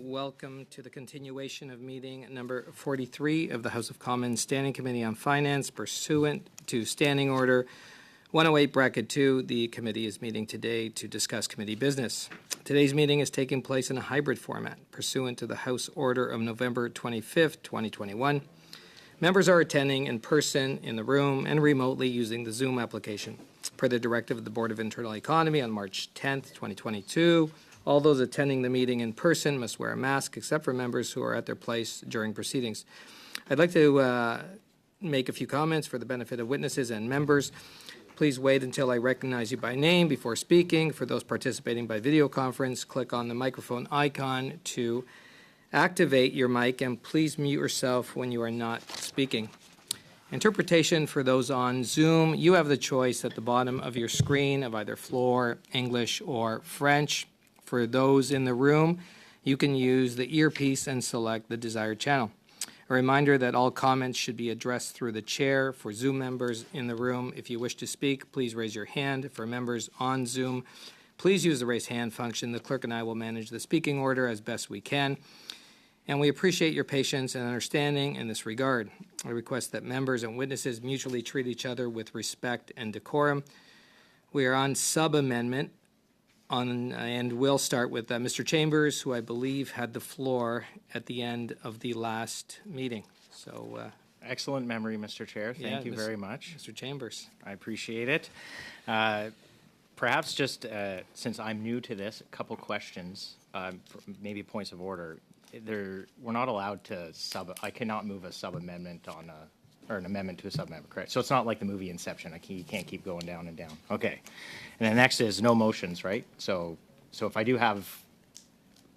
welcome to the continuation of meeting number 43 of the House of Commons Standing Committee on Finance. Pursuant to Standing Order 108 Bracket 2, the committee is meeting today to discuss committee business. Today's meeting is taking place in a hybrid format pursuant to the House Order of November 25th, 2021. Members are attending in person in the room and remotely using the Zoom application. Per the directive of the Board of Internal Economy on March 10th, 2022, all those attending the meeting in person must wear a mask except for members who are at their place during proceedings. I'd like to make a few comments for the benefit of witnesses and members. Please wait until I recognize you by name before speaking. For those participating by video conference, click on the microphone icon to activate your mic, and please mute yourself when you are not speaking. Interpretation for those on Zoom, you have the choice at the bottom of your screen of either floor, English, or French. For those in the room, you can use the earpiece and select the desired channel. A reminder that all comments should be addressed through the chair. For Zoom members in the room, if you wish to speak, please raise your hand. For members on Zoom, please use the raise hand function. The clerk and I will manage the speaking order as best we can. And we appreciate your patience and understanding in this regard. I request that members and witnesses mutually treat each other with respect and decorum. We are on sub-amendment. And we'll start with Mr. Chambers, who I believe had the floor at the end of the last meeting. So, excellent memory, Mr. Chair. Thank you very much. Mr. Chambers. I appreciate it. Perhaps just since I'm new to this, a couple questions, maybe points of order. We're not allowed to I cannot move a sub-amendment on or an amendment to a sub-amendment, correct? So it's not like the movie Inception. You can't keep going down and down. Okay. And then next is no motions, right? So if I do have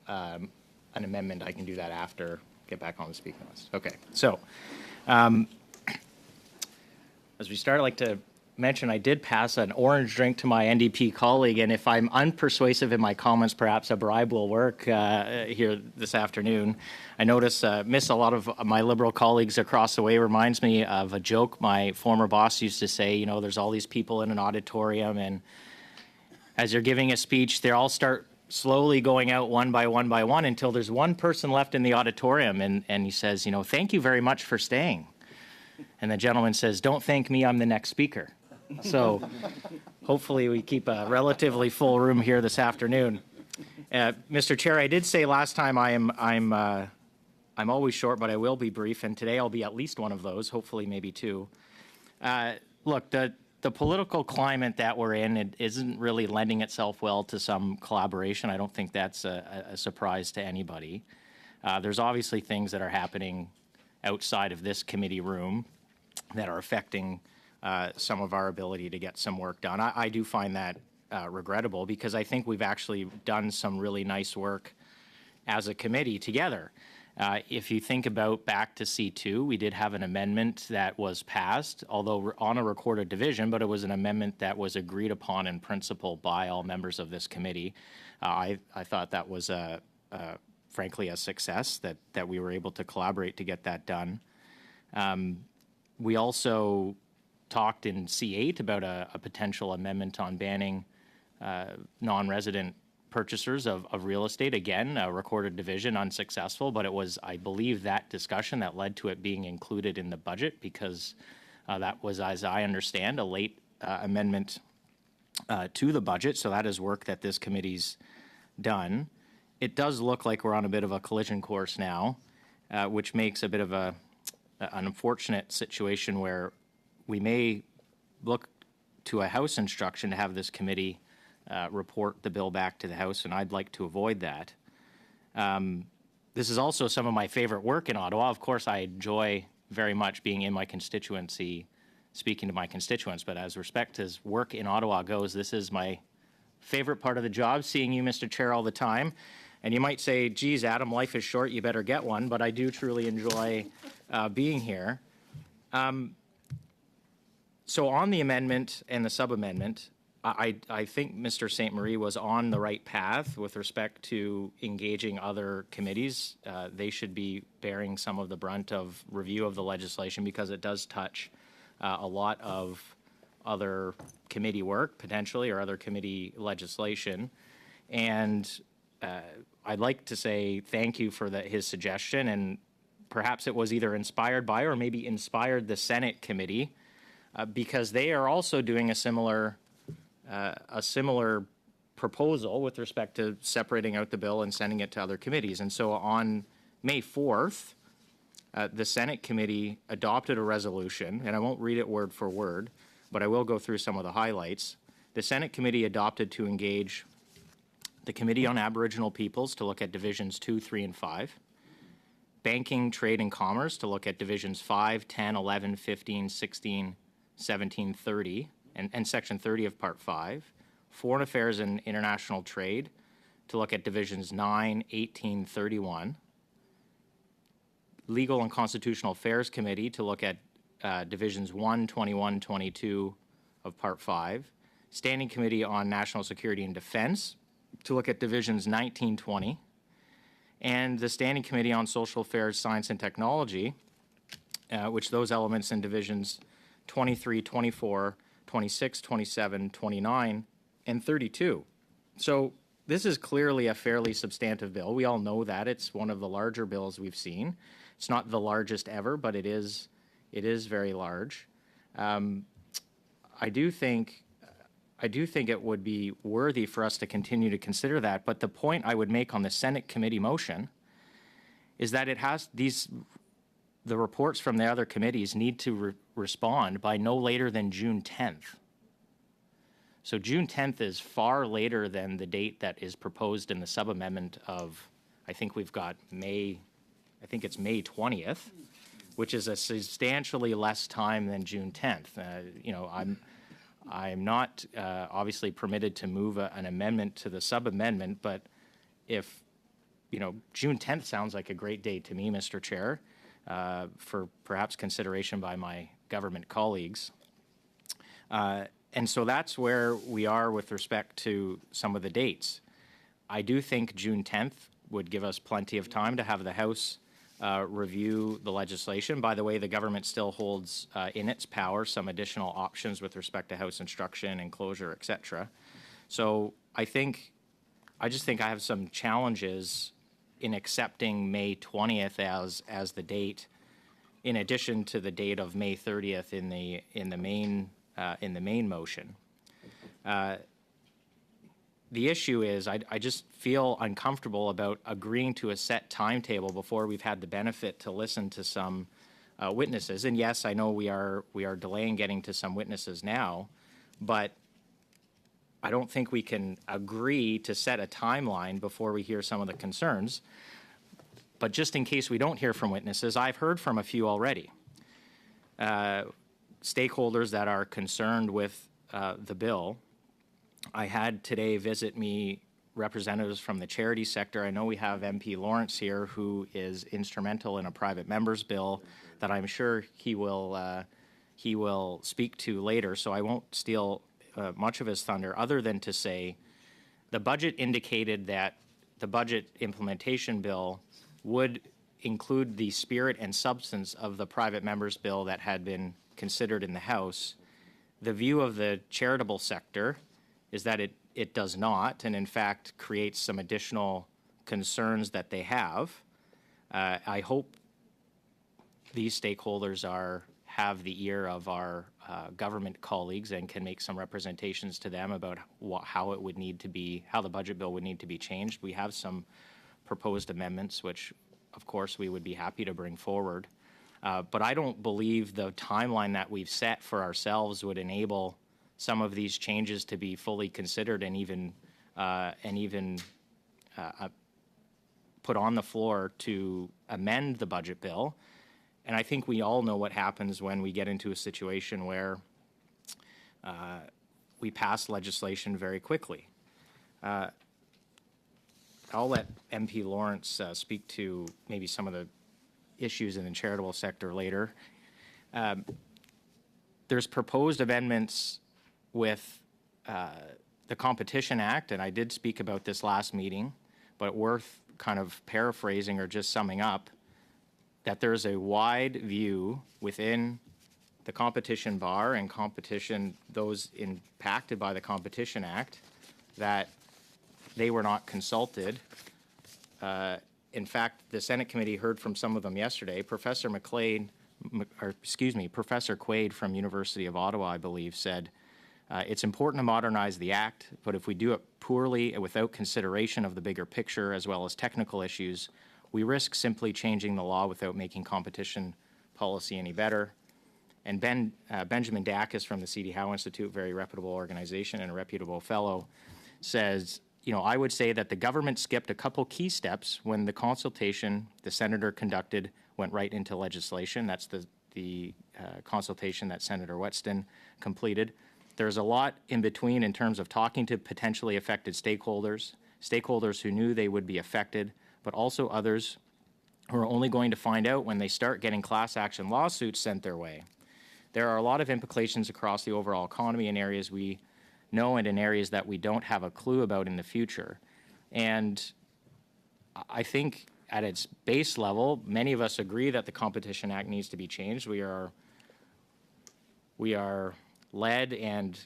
an amendment, I can do that after, get back on the speaking list. Okay. So as we start, I'd like to mention I did pass an orange drink to my NDP colleague, and if I'm unpersuasive in my comments, perhaps a bribe will work here this afternoon. I notice miss a lot of my Liberal colleagues across the way. Reminds me of a joke my former boss used to say, you know, there's all these people in an auditorium, and as you're giving a speech, they all start slowly going out one by one until there's one person left in the auditorium, and he says, you know, thank you very much for staying. And the gentleman says, don't thank me, I'm the next speaker. So hopefully we keep a relatively full room here this afternoon. Mr. Chair, I did say last time I'm always short, but I will be brief, and today I'll be at least one of those, hopefully maybe two. Look, the political climate that we're in, it isn't really lending itself well to some collaboration. I don't think that's a surprise to anybody. There's obviously things that are happening outside of this committee room that are affecting some of our ability to get some work done. I do find that regrettable because I think we've actually done some really nice work as a committee together. If you think about back to C2, we did have an amendment that was passed, although on a recorded division, but it was an amendment that was agreed upon in principle by all members of this committee. I thought that was frankly a success that we were able to collaborate to get that done. We also talked in C8 about a potential amendment on banning non-resident purchasers of real estate. Again, a recorded division, unsuccessful, but it was, I believe, that discussion that led to it being included in the budget because that was, as I understand, a late amendment to the budget. So that is work that this committee's done. It does look like we're on a bit of a collision course now, which makes a bit of an unfortunate situation where we may look to a House instruction to have this committee report the bill back to the House, and I'd like to avoid that. This is also some of my favorite work in Ottawa. Of course, I enjoy very much being in my constituency, speaking to my constituents, but as respect as work in Ottawa goes, this is my favorite part of the job, seeing you, Mr. Chair, all the time. And you might say, geez, Adam, life is short, you better get one, but I do truly enjoy being here. So on the amendment and the sub-amendment, I think Mr. St. Marie was on the right path with respect to engaging other committees. They should be bearing some of the brunt of review of the legislation because it does touch a lot of other committee work, potentially, or other committee legislation. And I'd like to say thank you for his suggestion, and perhaps it was either inspired by or maybe inspired the Senate committee, because they are also doing a similar proposal with respect to separating out the bill and sending it to other committees. And so on May 4th, the Senate committee adopted a resolution, and I won't read it word for word, but I will go through some of the highlights. The Senate committee adopted to engage the Committee on Aboriginal Peoples to look at Divisions 2, 3, and 5, Banking, Trade, and Commerce to look at Divisions 5, 10, 11, 15, 16, 17, 30, and Section 30 of Part 5, Foreign Affairs and International Trade to look at Divisions 9, 18, 31, Legal and Constitutional Affairs Committee to look at Divisions 1, 21, 22 of Part 5, Standing Committee on National Security and Defense to look at Divisions 19, 20, and the Standing Committee on Social Affairs, Science, and Technology, which those elements in Divisions 23, 24, 26, 27, 29, and 32. So this is clearly a fairly substantive bill. We all know that. It's one of the larger bills we've seen. It's not the largest ever, but it is very large. I do think it would be worthy for us to continue to consider that. But the point I would make on the Senate committee motion is that it has the reports from the other committees need to respond by no later than June 10th. So June 10th is far later than the date that is proposed in the sub-amendment of, I think we've got May 20th, which is a substantially less time than June 10th. I'm not obviously permitted to move an amendment to the sub-amendment, but if, June 10th sounds like a great date to me, Mr. Chair, for perhaps consideration by my government colleagues. And so that's where we are with respect to some of the dates. I do think June 10th would give us plenty of time to have the House review the legislation. By the way, the government still holds in its power some additional options with respect to House instruction, enclosure, et cetera. So I just think I have some challenges in accepting May 20th as the date, in addition to the date of May 30th in the main motion. The issue is I just feel uncomfortable about agreeing to a set timetable before we've had the benefit to listen to some witnesses. And yes, I know we are delaying getting to some witnesses now, but I don't think we can agree to set a timeline before we hear some of the concerns. But just in case we don't hear from witnesses, I've heard from a few already. Stakeholders that are concerned with the bill. I had today visit me representatives from the charity sector. I know we have MP Lawrence here, who is instrumental in a private member's bill that I'm sure he will speak to later, so I won't steal much of his thunder, other than to say the budget indicated that the budget implementation bill would include the spirit and substance of the private member's bill that had been considered in the House. The view of the charitable sector is that it does not, and in fact creates some additional concerns that they have. I hope these stakeholders have the ear of our government colleagues and can make some representations to them about how the budget bill would need to be changed. We have some proposed amendments, which of course we would be happy to bring forward. But I don't believe the timeline that we've set for ourselves would enable some of these changes to be fully considered and even put on the floor to amend the budget bill. And I think we all know what happens when we get into a situation where we pass legislation very quickly. I'll let MP Lawrence speak to maybe some of the issues in the charitable sector later. There's proposed amendments with the Competition Act, and I did speak about this last meeting, but worth kind of paraphrasing or just summing up, that there's a wide view within the competition bar and those impacted by the Competition Act, that they were not consulted In fact, the Senate committee heard from some of them yesterday. Professor Quaid from University of Ottawa, I believe, said, it's important to modernize the Act, but if we do it poorly and without consideration of the bigger picture as well as technical issues, we risk simply changing the law without making competition policy any better. And Benjamin Dacus from the C.D. Howe Institute, very reputable organization and a reputable fellow, says, I would say that the government skipped a couple key steps when the consultation the senator conducted went right into legislation. That's the consultation that Senator Whetstone completed. There's a lot in between in terms of talking to potentially affected stakeholders who knew they would be affected, but also others who are only going to find out when they start getting class action lawsuits sent their way. There are a lot of implications across the overall economy in areas we know and in areas that we don't have a clue about in the future. And I think at its base level, many of us agree that the Competition Act needs to be changed. We are led and,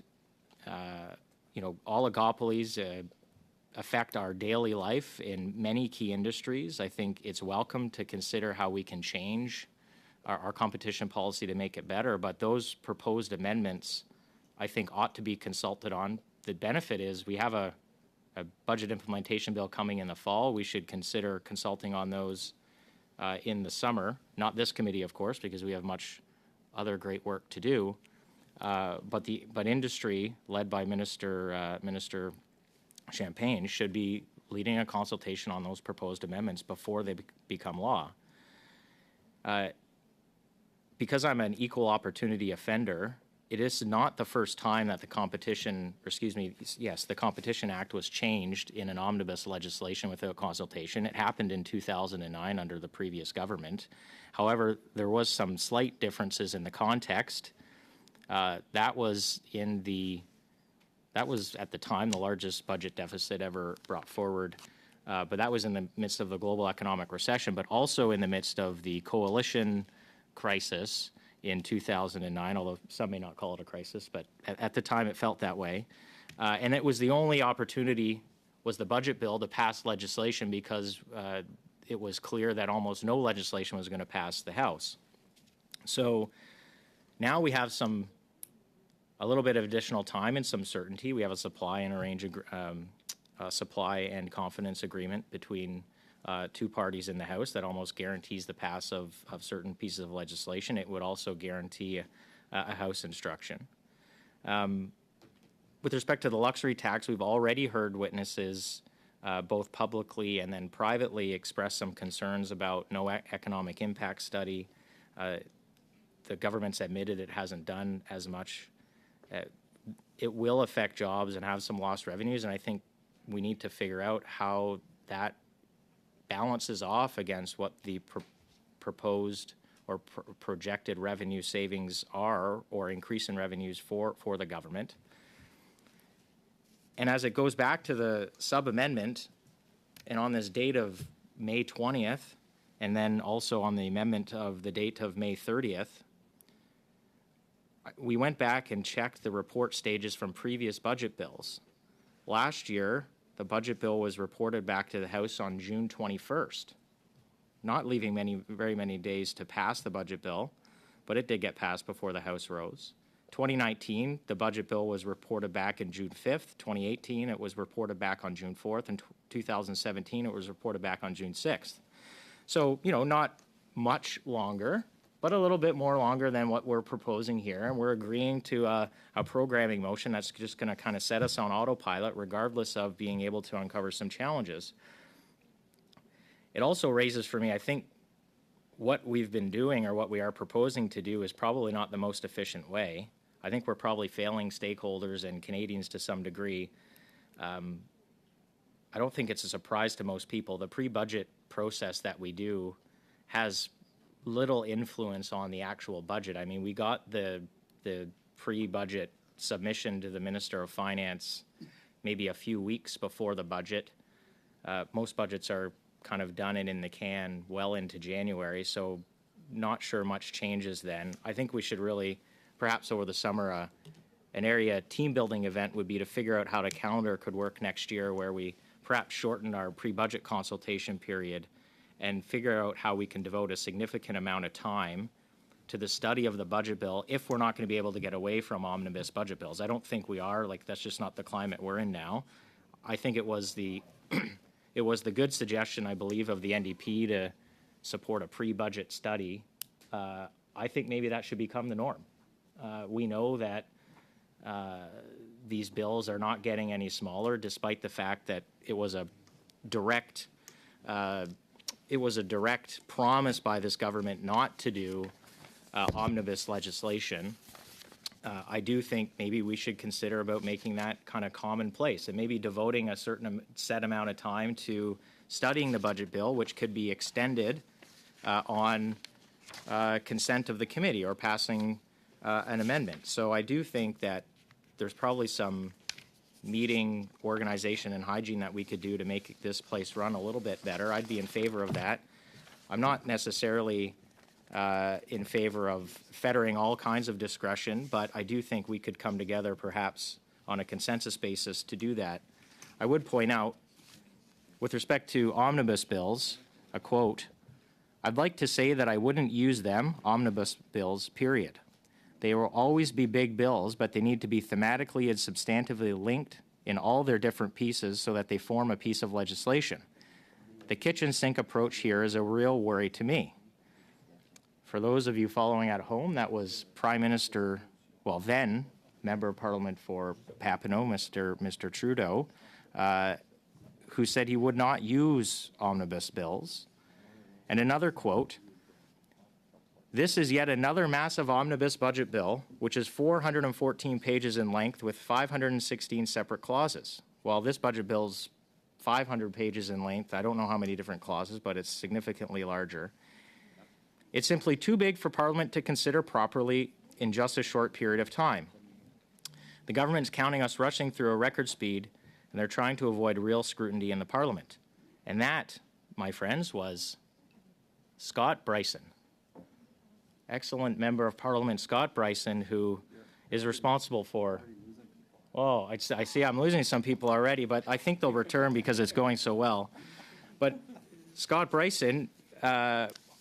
oligopolies affect our daily life in many key industries. I think it's welcome to consider how we can change our competition policy to make it better, but those proposed amendments, I think, ought to be consulted on. The benefit is we have a budget implementation bill coming in the fall. We should consider consulting on those in the summer. Not this committee, of course, because we have much other great work to do. But industry, led by Minister Champagne, should be leading a consultation on those proposed amendments before they become law. Because I'm an equal opportunity offender, it is not the first time that the Competition Act was changed in an omnibus legislation without consultation. It happened in 2009 under the previous government. However, there was some slight differences in the context. That was at the time the largest budget deficit ever brought forward. But that was in the midst of the global economic recession, but also in the midst of the coalition crisis in 2009, although some may not call it a crisis, but at the time it felt that way. And it was the only opportunity was the budget bill to pass legislation because it was clear that almost no legislation was going to pass the House. So now we have a little bit of additional time and some certainty. We have a supply and confidence agreement between two parties in the House that almost guarantees the pass of certain pieces of legislation. It would also guarantee a House instruction. With respect to the luxury tax, we've already heard witnesses both publicly and then privately express some concerns about no economic impact study. The government's admitted it hasn't done as much. It will affect jobs and have some lost revenues, and I think we need to figure out how that balances off against what the proposed or projected revenue savings are, or increase in revenues for the government. And as it goes back to the sub-amendment, and on this date of May 20th, and then also on the amendment of the date of May 30th, we went back and checked the report stages from previous budget bills. Last year, the budget bill was reported back to the House on June 21st, not leaving very many days to pass the budget bill, but it did get passed before the House rose. 2019, the budget bill was reported back in June 5th. 2018, it was reported back on June 4th. And 2017, it was reported back on June 6th. So, not much longer, but a little bit more longer than what we're proposing here. And we're agreeing to a programming motion that's just going to kind of set us on autopilot, regardless of being able to uncover some challenges. It also raises for me, I think, what we've been doing or what we are proposing to do is probably not the most efficient way. I think we're probably failing stakeholders and Canadians to some degree. I don't think it's a surprise to most people. The pre-budget process that we do has little influence on the actual budget. I mean, we got the pre-budget submission to the Minister of Finance maybe a few weeks before the budget. Most budgets are kind of done and in the can well into January, so not sure much changes then. I think we should really, perhaps over the summer, an area team building event would be to figure out how the calendar could work next year, where we perhaps shorten our pre-budget consultation period and figure out how we can devote a significant amount of time to the study of the budget bill if we're not going to be able to get away from omnibus budget bills. I don't think we are. Like, that's just not the climate we're in now. I think it was the it was the good suggestion, I believe, of the NDP to support a pre-budget study. I think maybe that should become the norm. We know that these bills are not getting any smaller, despite the fact that it was a direct promise by this government not to do omnibus legislation. I do think maybe we should consider about making that kind of commonplace and maybe devoting a certain set amount of time to studying the budget bill, which could be extended on consent of the committee or passing an amendment. So I do think that there's probably some meeting organization and hygiene that we could do to make this place run a little bit better. I'd be in favor of that. I'm not necessarily in favor of fettering all kinds of discretion, but I do think we could come together perhaps on a consensus basis to do that. I would point out, with respect to omnibus bills, a quote, "I'd like to say that I wouldn't use them, omnibus bills, period. They will always be big bills, but they need to be thematically and substantively linked in all their different pieces so that they form a piece of legislation. The kitchen sink approach here is a real worry to me." For those of you following at home, that was Prime Minister, well, then Member of Parliament for Papineau, Mr. Trudeau, who said he would not use omnibus bills. And another quote, "This is yet another massive omnibus budget bill, which is 414 pages in length with 516 separate clauses. While this budget bill's 500 pages in length, I don't know how many different clauses, but it's significantly larger. It's simply too big for Parliament to consider properly in just a short period of time. The government's counting us rushing through a record speed, and they're trying to avoid real scrutiny in the Parliament." And that, my friends, was Scott Bryson. Excellent Member of Parliament Scott Bryson, who is responsible for, oh, I see I'm losing some people already, but I think they'll return because it's going so well. But Scott Bryson,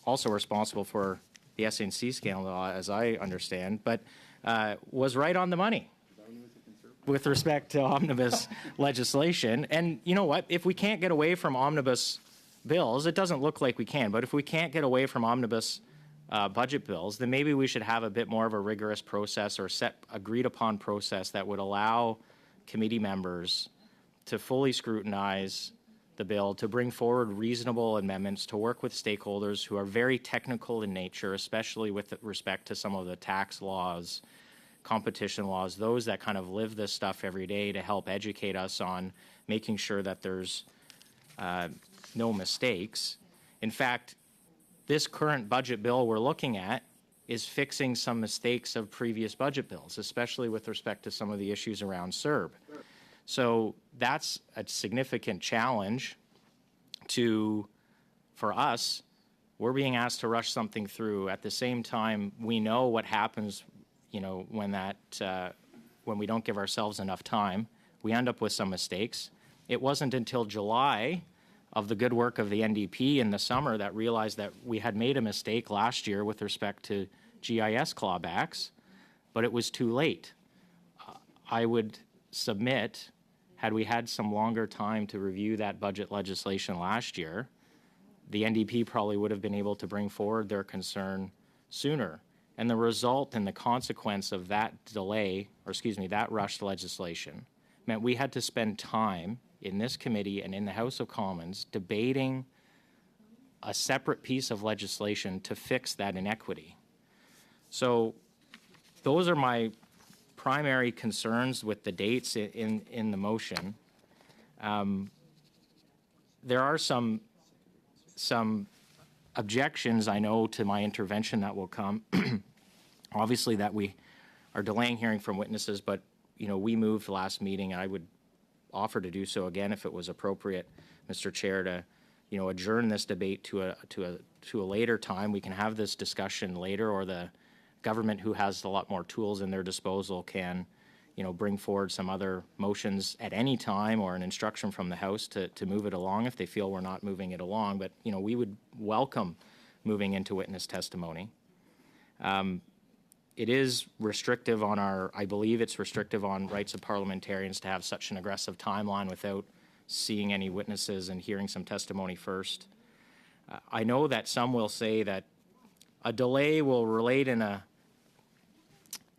also responsible for the SNC scandal, as I understand, but was right on the money with respect to omnibus legislation. And you know what? If we can't get away from omnibus bills, it doesn't look like we can, but if we can't get away from omnibus budget bills, then maybe we should have a bit more of a rigorous process or set agreed upon process that would allow committee members to fully scrutinize the bill, to bring forward reasonable amendments, to work with stakeholders who are very technical in nature, especially with respect to some of the tax laws, competition laws, those that kind of live this stuff every day, to help educate us on making sure that there's no mistakes. In fact, this current budget bill we're looking at is fixing some mistakes of previous budget bills, especially with respect to some of the issues around CERB. So that's a significant challenge for us. We're being asked to rush something through. At the same time, we know what happens, when we don't give ourselves enough time. We end up with some mistakes. It wasn't until July of the good work of the NDP in the summer that realized that we had made a mistake last year with respect to GIS clawbacks, but it was too late. I would submit, had we had some longer time to review that budget legislation last year, the NDP probably would have been able to bring forward their concern sooner. And the result and the consequence of that delay, that rushed legislation, meant we had to spend time in this committee and in the House of Commons debating a separate piece of legislation to fix that inequity. So those are my primary concerns with the dates in the motion. There are some objections, I know, to my intervention that will come. Obviously, that we are delaying hearing from witnesses, but we moved last meeting, and I would offer to do so again if it was appropriate, Mr. Chair, to adjourn this debate to a later time. We can have this discussion later, or the government, who has a lot more tools in their disposal, can bring forward some other motions at any time or an instruction from the House to move it along if they feel we're not moving it along. But, we would welcome moving into witness testimony. It is restrictive on I believe it's restrictive on rights of parliamentarians to have such an aggressive timeline without seeing any witnesses and hearing some testimony first. I know that some will say that a delay will relate in a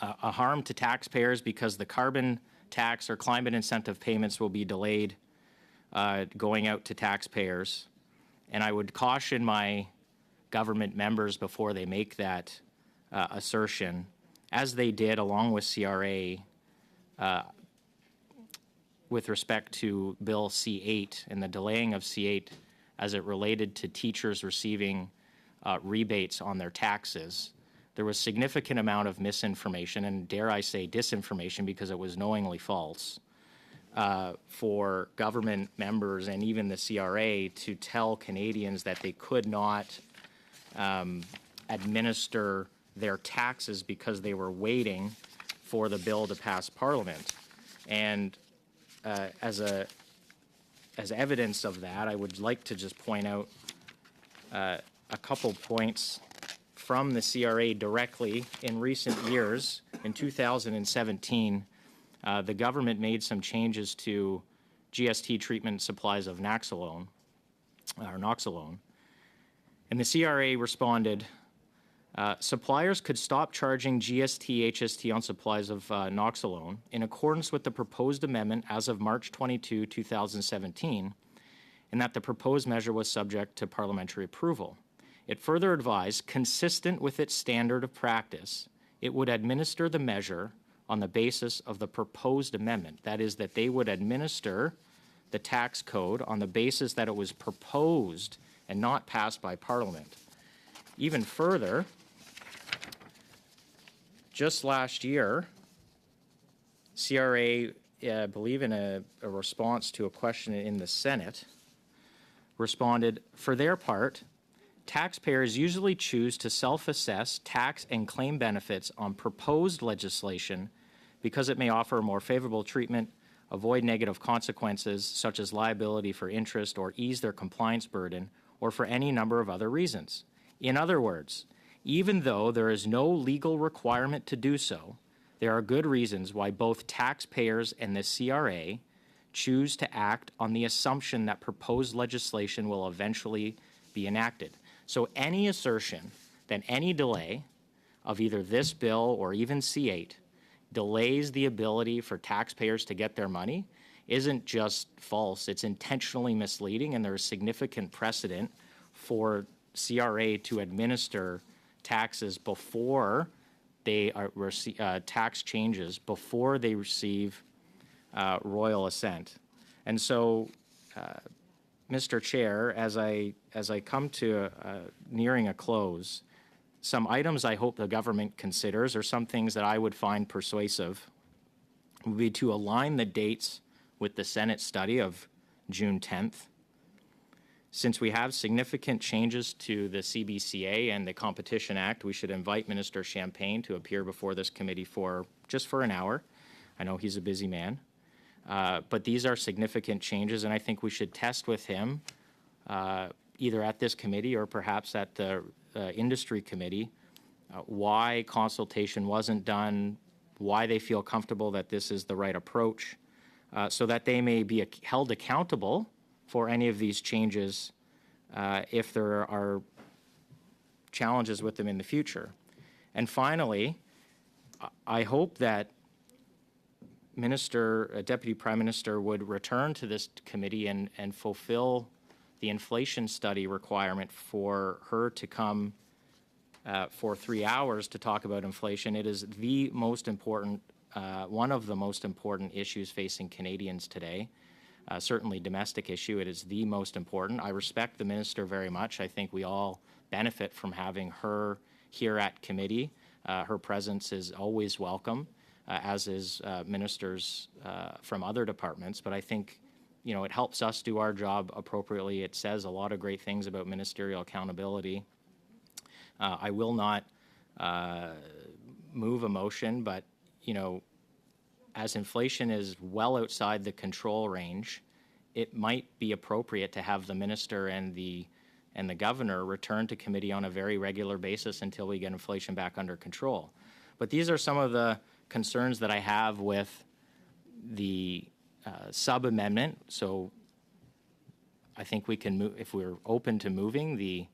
harm to taxpayers because the carbon tax or climate incentive payments will be delayed going out to taxpayers. And I would caution my government members before they make that assertion, as they did along with CRA with respect to Bill C8 and the delaying of C8 as it related to teachers receiving rebates on their taxes. There was significant amount of misinformation, and dare I say disinformation because it was knowingly false, for government members and even the CRA to tell Canadians that they could not administer their taxes because they were waiting for the bill to pass Parliament. And as evidence of that, I would like to just point out a couple points from the CRA directly. In recent years. In 2017, the government made some changes to GST treatment supplies of Naxalone, and the CRA responded, suppliers could stop charging GST, HST on supplies of Naxalone in accordance with the proposed amendment as of March 22, 2017, and that the proposed measure was subject to parliamentary approval. It further advised, consistent with its standard of practice, it would administer the measure on the basis of the proposed amendment. That is, that they would administer the tax code on the basis that it was proposed and not passed by Parliament. Even further, just last year, CRA, I believe in a response to a question in the Senate, responded, for their part, taxpayers usually choose to self-assess tax and claim benefits on proposed legislation because it may offer more favorable treatment, avoid negative consequences such as liability for interest, or ease their compliance burden, or for any number of other reasons. In other words, even though there is no legal requirement to do so, there are good reasons why both taxpayers and the CRA choose to act on the assumption that proposed legislation will eventually be enacted. So any assertion that any delay of either this bill or even C8 delays the ability for taxpayers to get their money isn't just false, it's intentionally misleading, and there is significant precedent for CRA to administer taxes before they tax changes before they receive royal assent. And so, Mr. Chair, as I come to nearing a close, some items I hope the government considers, or some things that I would find persuasive, would be to align the dates with the Senate study of June 10th. Since we have significant changes to the CBCA and the Competition Act, we should invite Minister Champagne to appear before this committee just for an hour. I know he's a busy man. But these are significant changes, and I think we should test with him, either at this committee or perhaps at the industry committee, why consultation wasn't done, why they feel comfortable that this is the right approach, so that they may be held accountable for any of these changes if there are challenges with them in the future. And finally, I hope that Deputy Prime Minister would return to this committee and fulfill the inflation study requirement for her to come for 3 hours to talk about inflation. It is the most important, one of the most important issues facing Canadians today. Certainly domestic issue, it is the most important. I respect the minister very much. I think we all benefit from having her here at committee. Her presence is always welcome, as is ministers from other departments. But I think, it helps us do our job appropriately. It says a lot of great things about ministerial accountability. I will not move a motion, but, as inflation is well outside the control range, it might be appropriate to have the minister and the governor return to committee on a very regular basis until we get inflation back under control. But these are some of the concerns that I have with the sub-amendment. So I think we can move, if we're open to moving the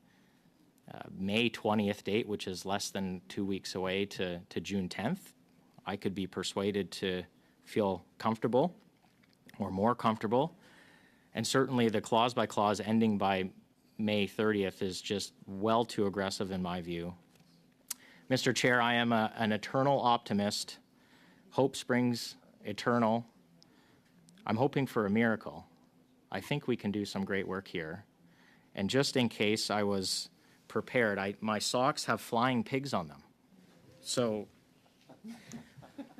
May 20th date, which is less than 2 weeks away, to June 10th, I could be persuaded to feel comfortable or more comfortable. And certainly the clause by clause ending by May 30th is just well too aggressive in my view. Mr. Chair, I am an eternal optimist. Hope springs eternal. I'm hoping for a miracle. I think we can do some great work here. And just in case I was prepared, my socks have flying pigs on them. So,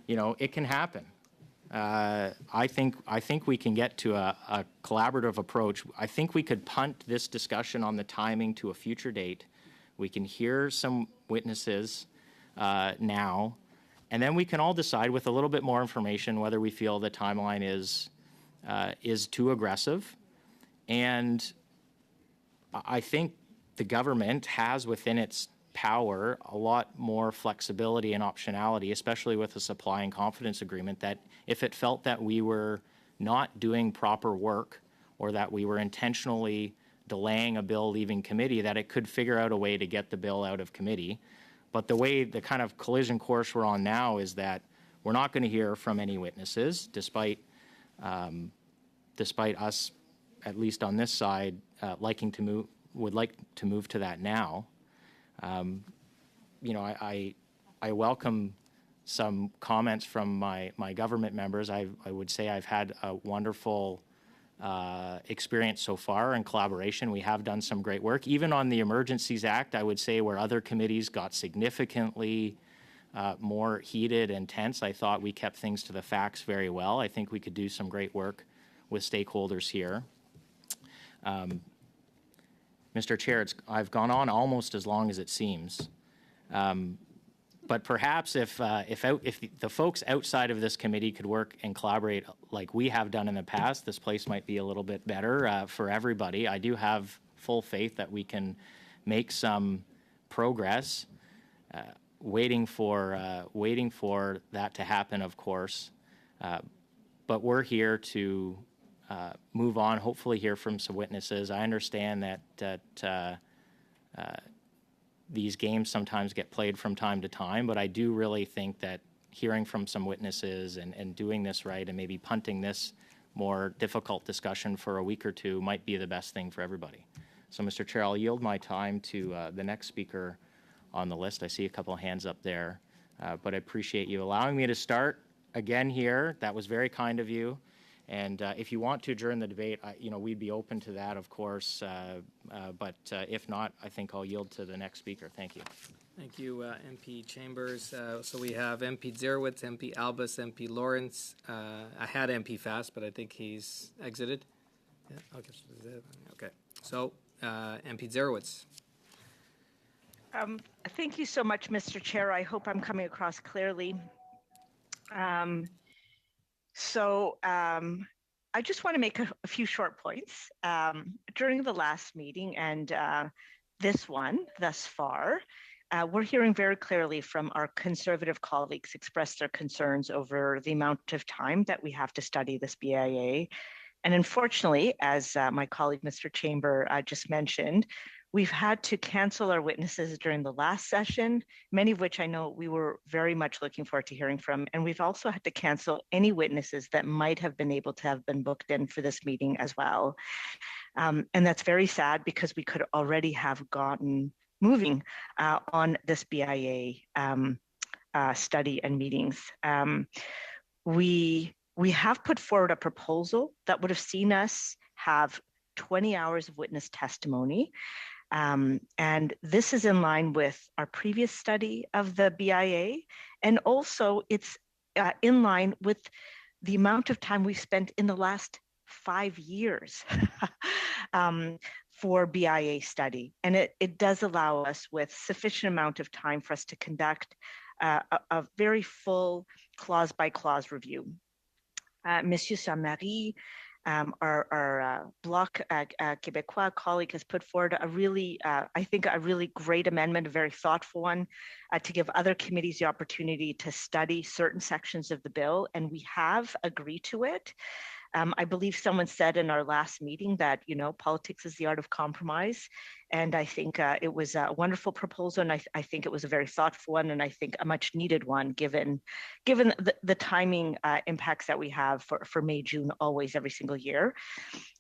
you know, it can happen. I think we can get to a collaborative approach. I think we could punt this discussion on the timing to a future date. We can hear some witnesses now, and then we can all decide with a little bit more information whether we feel the timeline is too aggressive. And I think the government has within its power a lot more flexibility and optionality, especially with the supply and confidence agreement, that if it felt that we were not doing proper work or that we were intentionally delaying a bill leaving committee, that it could figure out a way to get the bill out of committee. But the kind of collision course we're on now is that we're not going to hear from any witnesses, despite us, at least on this side, would like to move to that now. You know, I welcome some comments from my government members. I would say I've had a wonderful experience so far in collaboration. We have done some great work. Even on the Emergencies Act, I would say where other committees got significantly more heated and tense, I thought we kept things to the facts very well. I think we could do some great work with stakeholders here. Mr. Chair, I've gone on almost as long as it seems. But perhaps if the folks outside of this committee could work and collaborate like we have done in the past, this place might be a little bit better for everybody. I do have full faith that we can make some progress. Waiting for that to happen, of course. But we're here to move on, hopefully hear from some witnesses. I understand that these games sometimes get played from time to time, but I do really think that hearing from some witnesses and doing this right and maybe punting this more difficult discussion for a week or two might be the best thing for everybody. So, Mr. Chair, I'll yield my time to the next speaker on the list. I see a couple of hands up there, but I appreciate you allowing me to start again here. That was very kind of you. And if you want to adjourn the debate, we'd be open to that, of course. But if not, I think I'll yield to the next speaker. Thank you. Thank you, MP Chambers. So we have MP Zerowitz, MP Albus, MP Lawrence. I had MP Fast, but I think he's exited. Yeah, okay. So MP Zerowitz. Thank you so much, Mr. Chair. I hope I'm coming across clearly. I just want to make a few short points. During the last meeting and this one thus far, we're hearing very clearly from our Conservative colleagues express their concerns over the amount of time that we have to study this BIA. And unfortunately, as my colleague, Mr. Chamber, just mentioned, we've had to cancel our witnesses during the last session, many of which I know we were very much looking forward to hearing from. And we've also had to cancel any witnesses that might have been able to have been booked in for this meeting as well. And that's very sad because we could already have gotten moving on this BIA study and meetings. We have put forward a proposal that would have seen us have 20 hours of witness testimony. And this is in line with our previous study of the BIA. And also it's in line with the amount of time we've spent in the last 5 years for BIA study. And it does allow us with sufficient amount of time for us to conduct a very full clause-by-clause review. Monsieur Samari, our Bloc Québécois colleague, has put forward a really, I think, a really great amendment, a very thoughtful one, to give other committees the opportunity to study certain sections of the bill, and we have agreed to it. I believe someone said in our last meeting that, politics is the art of compromise. And I think it was a wonderful proposal. And I think it was a very thoughtful one, and I think a much needed one, given the timing impacts that we have for May, June, always, every single year.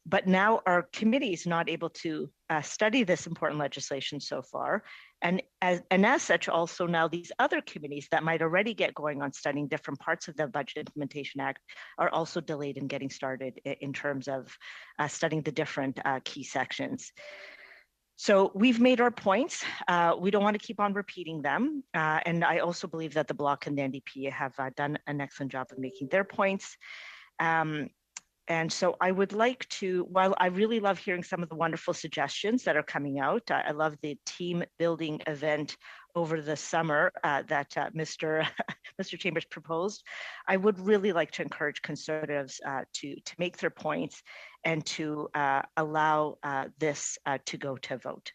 But now our committee is not able to study this important legislation so far. And as such, also now these other committees that might already get going on studying different parts of the Budget Implementation Act are also delayed in getting started in terms of studying the different key sections. So we've made our points. We don't want to keep on repeating them. And I also believe that the Bloc and the NDP have done an excellent job of making their points. And so I would like to, while I really love hearing some of the wonderful suggestions that are coming out, I love the team building event over the summer that Mr. Chambers proposed. I would really like to encourage Conservatives to make their points and to allow this to go to vote.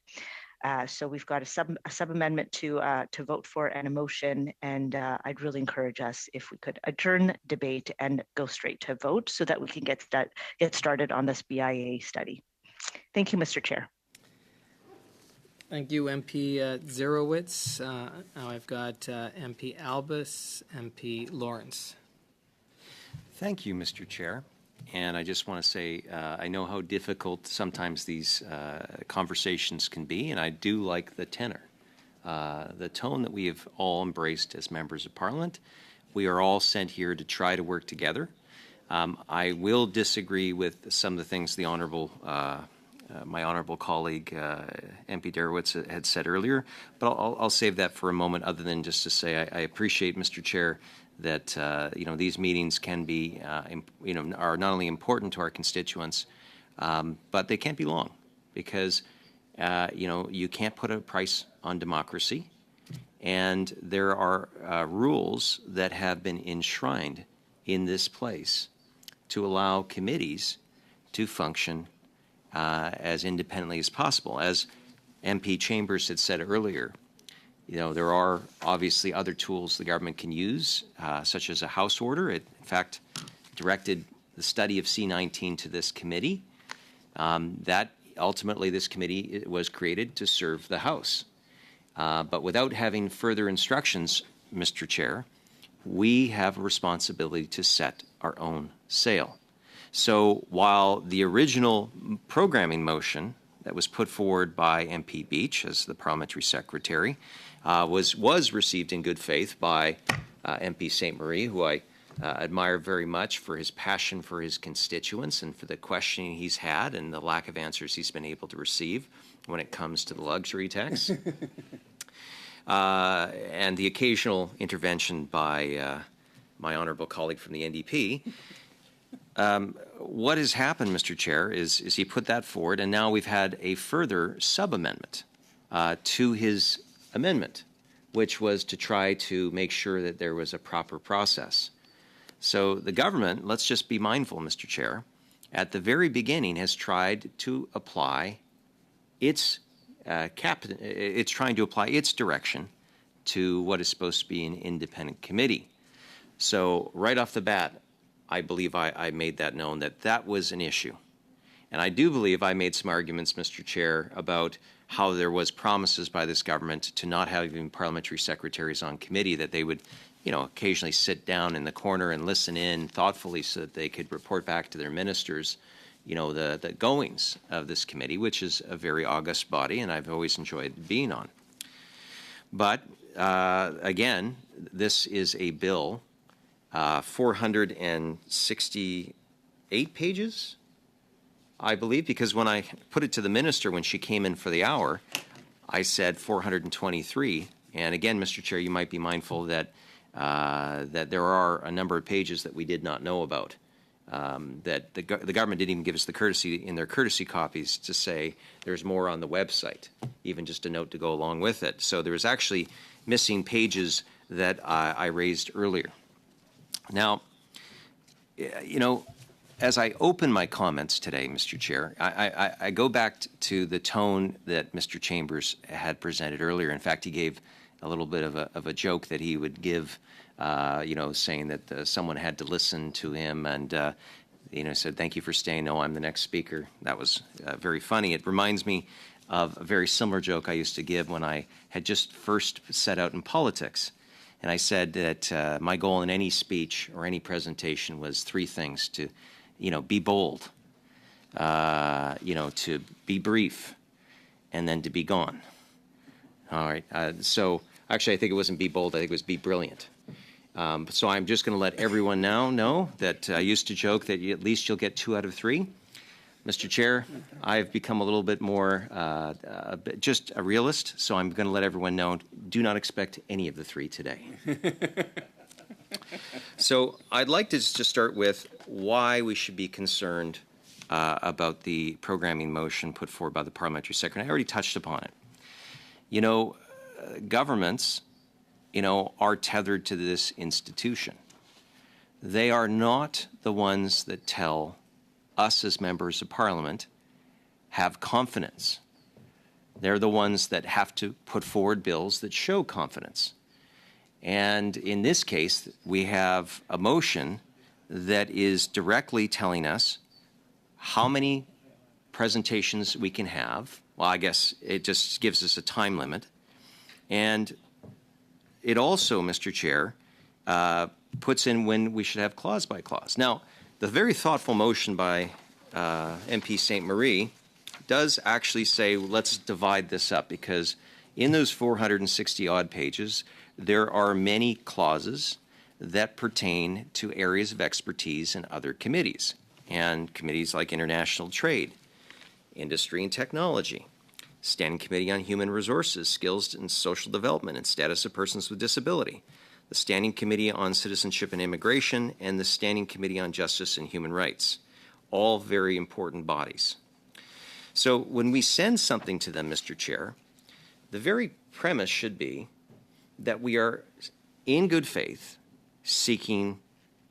So we've got a sub amendment to vote for and a motion, and I'd really encourage us if we could adjourn debate and go straight to vote so that we can get started on this BIA study. Thank you, Mr. Chair. Thank you, MP Zerowitz. Now I've got MP Albus, MP Lawrence. Thank you, Mr. Chair. And I just want to say, I know how difficult sometimes these conversations can be, and I do like the tenor, the tone that we have all embraced as members of Parliament. We are all sent here to try to work together. I will disagree with some of the things the my honourable colleague, MP Derowitz, had said earlier, but I'll save that for a moment, other than just to say I appreciate, Mr. Chair, that these meetings can be are not only important to our constituents, but they can't be long, because you can't put a price on democracy, and there are rules that have been enshrined in this place to allow committees to function as independently as possible. As MP Chambers had said earlier, there are obviously other tools the government can use, such as a House order. It, in fact, directed the study of C-19 to this committee. That ultimately, this committee was created to serve the House. But without having further instructions, Mr. Chair, we have a responsibility to set our own sail. So while the original programming motion that was put forward by MP Beach as the parliamentary secretary was received in good faith by MP St. Marie, who I admire very much for his passion for his constituents and for the questioning he's had and the lack of answers he's been able to receive when it comes to the luxury tax. And the occasional intervention by my honourable colleague from the NDP. What has happened, Mr. Chair, is he put that forward, and now we've had a further sub-amendment to his amendment, which was to try to make sure that there was a proper process. So the government, let's just be mindful, Mr. Chair, at the very beginning has tried to apply its it's trying to apply its direction to what is supposed to be an independent committee. So right off the bat, I believe I made that known that was an issue. And I do believe I made some arguments, Mr. Chair, about how there was promises by this government to not having parliamentary secretaries on committee, that they would, occasionally sit down in the corner and listen in thoughtfully so that they could report back to their ministers, the goings of this committee, which is a very august body, and I've always enjoyed being on. But again, this is a bill, 468 pages, I believe, because when I put it to the minister when she came in for the hour, I said 423. And again, Mr. Chair, you might be mindful that that there are a number of pages that we did not know about, that the government didn't even give us the courtesy in their courtesy copies to say there's more on the website, even just a note to go along with it. So there was actually missing pages that I raised earlier. Now, you know, as I open my comments today, Mr. Chair, I go back to the tone that Mr. Chambers had presented earlier. In fact, he gave a little bit of a joke that he would give, you know, saying that someone had to listen to him and, you know, said, "Thank you for staying. No, I'm the next speaker." That was very funny. It reminds me of a very similar joke I used to give when I had just first set out in politics. And I said that my goal in any speech or any presentation was three things: to, you know, be bold, you know, to be brief, and then to be gone. All right. So actually, I think it wasn't be bold. I think it was be brilliant. So I'm just going to let everyone now know that I used to joke that at least you'll get 2 out of 3. Mr. Chair, I've become a little bit more just a realist, so I'm going to let everyone know, do not expect any of the 3 today. So I'd like to just start with why we should be concerned about the programming motion put forward by the Parliamentary Secretary. I already touched upon it. You know, governments, you know, are tethered to this institution. They are not the ones that tell us as members of Parliament have confidence. They're the ones that have to put forward bills that show confidence. And in this case, we have a motion that is directly telling us how many presentations we can have. Well, I guess it just gives us a time limit. And it also, Mr. Chair, puts in when we should have clause by clause. Now, the very thoughtful motion by MP St. Marie does actually say, let's divide this up, because in those 460-odd pages, there are many clauses that pertain to areas of expertise in other committees, and committees like international trade, industry and technology, Standing Committee on Human Resources, Skills and Social Development, and Status of Persons with Disability, the Standing Committee on Citizenship and Immigration, and the Standing Committee on Justice and Human Rights, all very important bodies. So when we send something to them, Mr. Chair, the very premise should be that we are, in good faith, seeking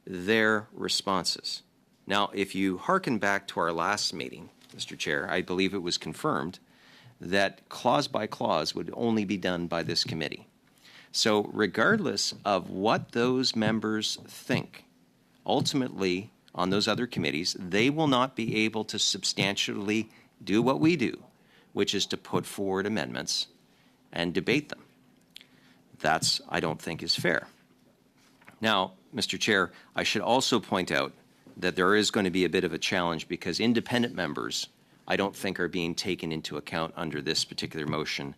their responses. Now, if you hearken back to our last meeting, Mr. Chair, I believe it was confirmed that clause by clause would only be done by this committee. So regardless of what those members think, ultimately on those other committees, they will not be able to substantially do what we do, which is to put forward amendments and debate them. That's, I don't think, is fair. Now, Mr. Chair, I should also point out that there is going to be a bit of a challenge because independent members, I don't think, are being taken into account under this particular motion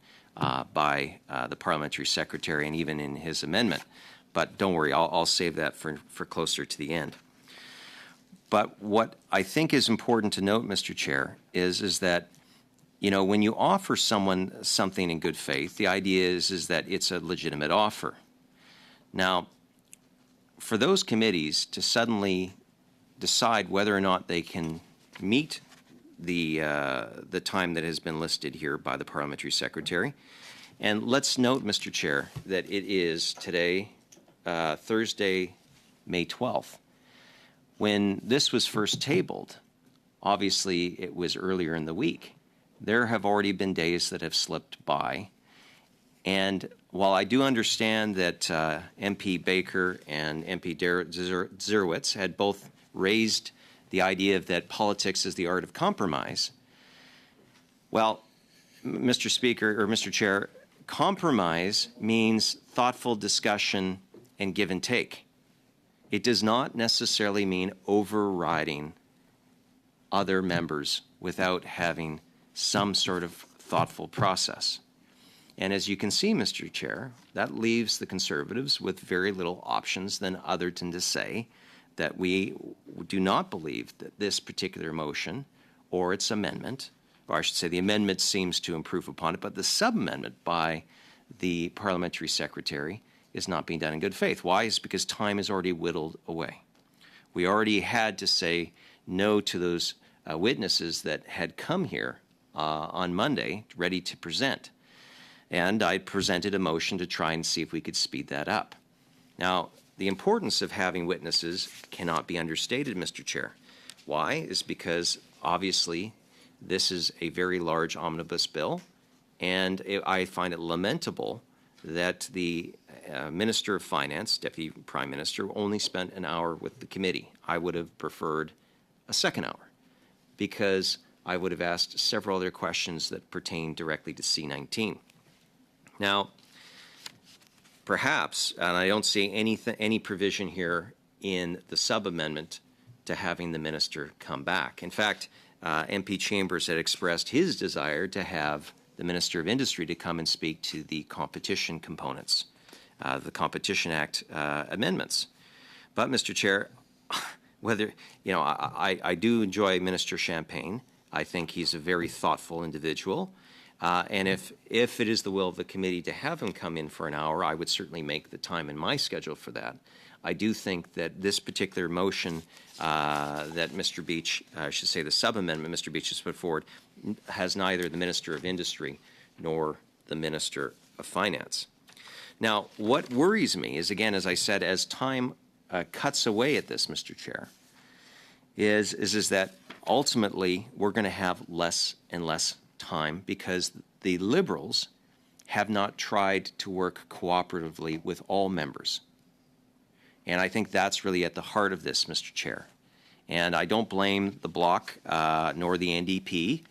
by the Parliamentary Secretary and even in his amendment. But don't worry, I'll save that for closer to the end. But what I think is important to note, Mr. Chair, is that, you know, when you offer someone something in good faith, the idea is that it's a legitimate offer. Now, for those committees to suddenly decide whether or not they can meet the time that has been listed here by the Parliamentary Secretary, and let's note, Mr. Chair, that it is today, Thursday, May 12th. When this was first tabled, obviously it was earlier in the week. There have already been days that have slipped by. And while I do understand that MP Baker and MP Zerowitz had both raised the idea that politics is the art of compromise, well, Mr. Speaker, or Mr. Chair, compromise means thoughtful discussion and give and take. It does not necessarily mean overriding other members without having some sort of thoughtful process. And as you can see, Mr. Chair, that leaves the Conservatives with very little options than other than to say that we do not believe that this particular motion or its amendment, or I should say the amendment seems to improve upon it, but the sub-amendment by the Parliamentary Secretary is not being done in good faith. Why? It's because time is already whittled away. We already had to say no to those witnesses that had come here on Monday ready to present. And I presented a motion to try and see if we could speed that up. Now, the importance of having witnesses cannot be understated, Mr. Chair. Why? Is because obviously this is a very large omnibus bill, and I find it lamentable that the Minister of Finance, Deputy Prime Minister, only spent an hour with the committee. I would have preferred a second hour because I would have asked several other questions that pertain directly to C-19. Now, perhaps, and I don't see any provision here in the sub-amendment to having the minister come back. In fact, MP Chambers had expressed his desire to have the Minister of Industry to come and speak to the competition components, the Competition Act amendments. But, Mr. Chair, whether, you know, I do enjoy Minister Champagne. I think he's a very thoughtful individual. And if it is the will of the committee to have him come in for an hour, I would certainly make the time in my schedule for that. I do think that this particular motion that Mr. Beach, I should say the sub-amendment Mr. Beach has put forward, has neither the Minister of Industry nor the Minister of Finance. Now, what worries me is, again, as I said, as time cuts away at this, Mr. Chair, is that ultimately we're going to have less and less time because the Liberals have not tried to work cooperatively with all members. And I think that's really at the heart of this, Mr. Chair. And I don't blame the Bloc nor the NDP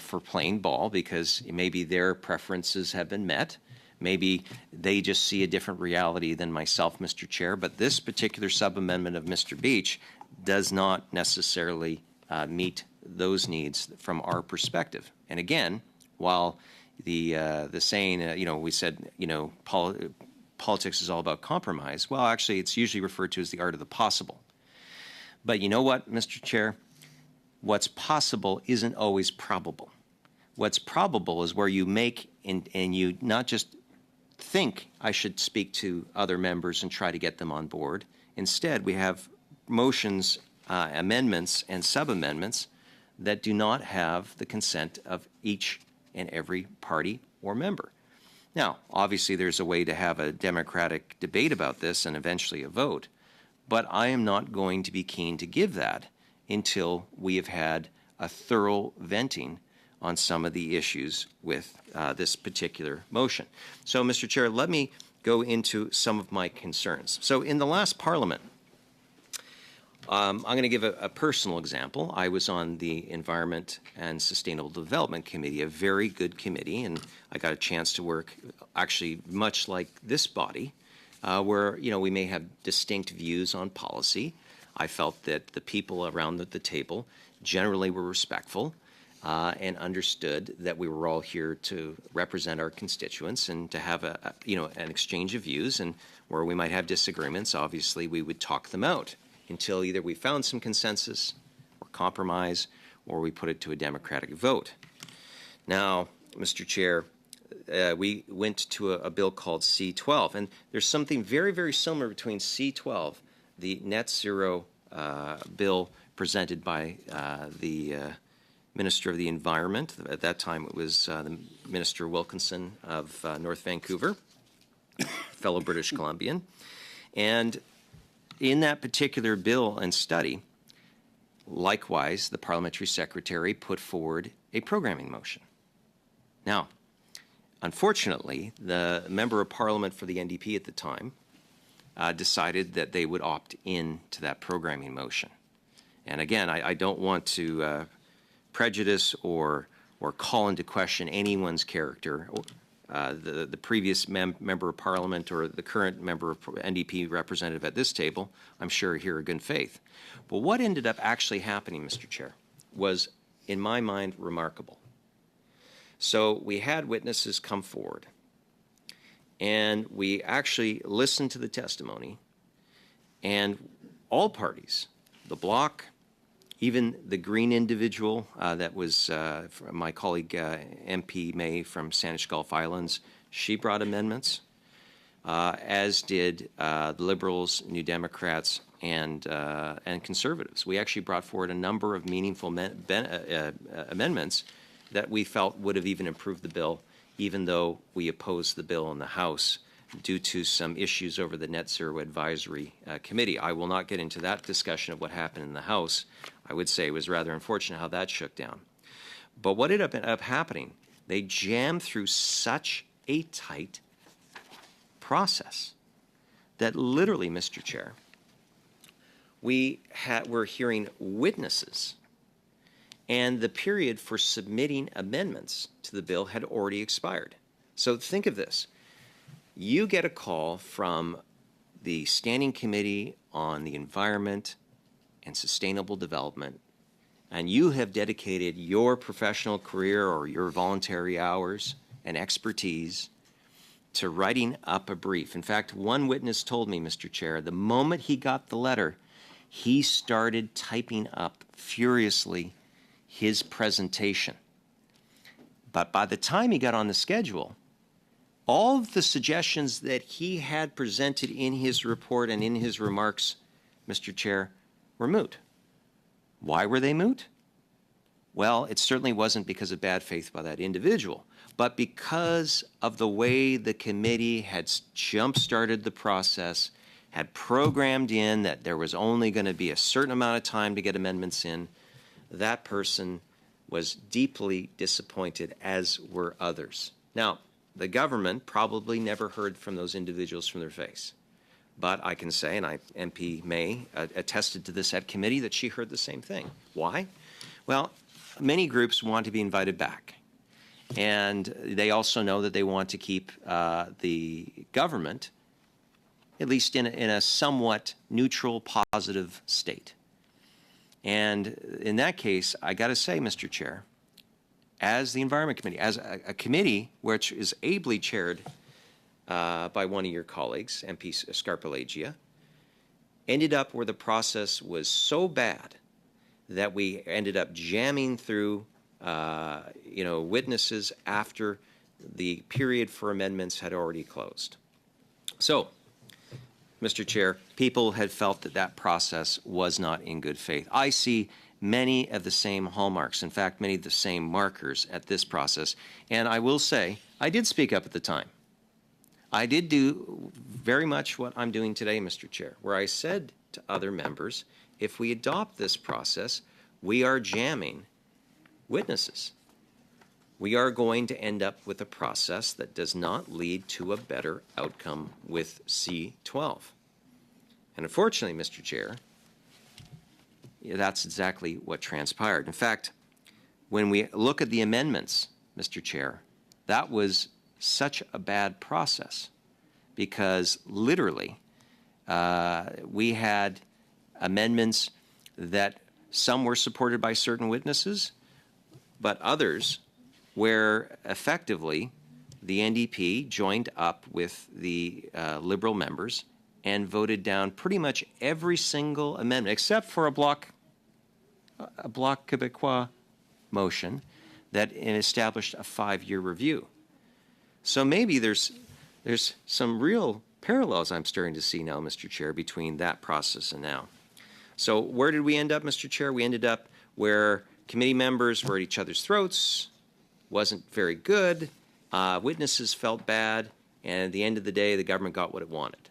for playing ball because maybe their preferences have been met. Maybe they just see a different reality than myself, Mr. Chair. But this particular sub-amendment of Mr. Beach does not necessarily meet those needs from our perspective. And again, while the saying, you know, we said, you know, politics is all about compromise. Well, actually, it's usually referred to as the art of the possible. But you know what, Mr. Chair? What's possible isn't always probable. What's probable is where you make and you not just think I should speak to other members and try to get them on board. Instead, we have motions, amendments, and sub-amendments that do not have the consent of each and every party or member. Now, obviously, there's a way to have a democratic debate about this and eventually a vote, but I am not going to be keen to give that until we have had a thorough venting on some of the issues with this particular motion. So, Mr. Chair, let me go into some of my concerns. So, in the last Parliament, I'm going to give a personal example. I was on the Environment and Sustainable Development Committee, a very good committee, and I got a chance to work actually much like this body, where, you know, we may have distinct views on policy. I felt that the people around the table generally were respectful and understood that we were all here to represent our constituents and to have an exchange of views, and where we might have disagreements, obviously we would talk them out until either we found some consensus or compromise or we put it to a democratic vote. Now, Mr. Chair, we went to a bill called C-12, and there's something very, very similar between C-12, the net zero bill presented by the Minister of the Environment. At that time, it was the Minister Wilkinson of North Vancouver, fellow British Columbian. And in that particular bill and study, likewise, the parliamentary secretary put forward a programming motion. Now, unfortunately, the member of parliament for the NDP at the time decided that they would opt in to that programming motion. And again, I don't want to prejudice or call into question anyone's character. The previous member of parliament or the current member of NDP representative at this table, I'm sure here are good faith. But what ended up actually happening, Mr. Chair, was, in my mind, remarkable. So we had witnesses come forward, and we actually listened to the testimony, and all parties, the Bloc, even the Green individual that was my colleague MP May from Saanich Gulf Islands, she brought amendments, as did the Liberals, New Democrats, and Conservatives. We actually brought forward a number of meaningful amendments that we felt would have even improved the bill even though we opposed the bill in the House due to some issues over the Net Zero Advisory Committee. I will not get into that discussion of what happened in the House. I would say it was rather unfortunate how that shook down. But what ended up happening, they jammed through such a tight process that literally, Mr. Chair, we're hearing witnesses, and the period for submitting amendments to the bill had already expired. So think of this. You get a call from the Standing Committee on the Environment and Sustainable Development, and you have dedicated your professional career or your voluntary hours and expertise to writing up a brief. In fact, one witness told me, Mr. Chair, the moment he got the letter, he started typing up furiously his presentation. But by the time he got on the schedule, all of the suggestions that he had presented in his report and in his remarks, Mr. Chair, were moot. Why were they moot? Well, it certainly wasn't because of bad faith by that individual, but because of the way the committee had jump-started the process, had programmed in that there was only going to be a certain amount of time to get amendments in. That person was deeply disappointed, as were others. Now, the government probably never heard from those individuals from their face. But I can say, and MP May attested to this at committee, that she heard the same thing. Why? Well, many groups want to be invited back. And they also know that they want to keep the government, at least in a somewhat neutral, positive state. And in that case, I got to say, Mr. Chair, as the Environment Committee, as a committee which is ably chaired by one of your colleagues, MP Scarpellegia, ended up where the process was so bad that we ended up jamming through witnesses after the period for amendments had already closed. So, Mr. Chair, people had felt that that process was not in good faith. I see many of the same hallmarks, in fact, many of the same markers at this process. And I will say, I did speak up at the time. I did do very much what I'm doing today, Mr. Chair, where I said to other members, if we adopt this process, we are jamming witnesses. We are going to end up with a process that does not lead to a better outcome with C12. And unfortunately, Mr. Chair, that's exactly what transpired. In fact, when we look at the amendments, Mr. Chair, that was such a bad process because literally we had amendments that some were supported by certain witnesses, but others where effectively the NDP joined up with the Liberal members and voted down pretty much every single amendment except for a Bloc Québécois motion that established a 5-year review. So maybe there's some real parallels I'm starting to see now, Mr. Chair, between that process and now. So where did we end up, Mr. Chair? We ended up where committee members were at each other's throats, wasn't very good, witnesses felt bad, and at the end of the day, the government got what it wanted.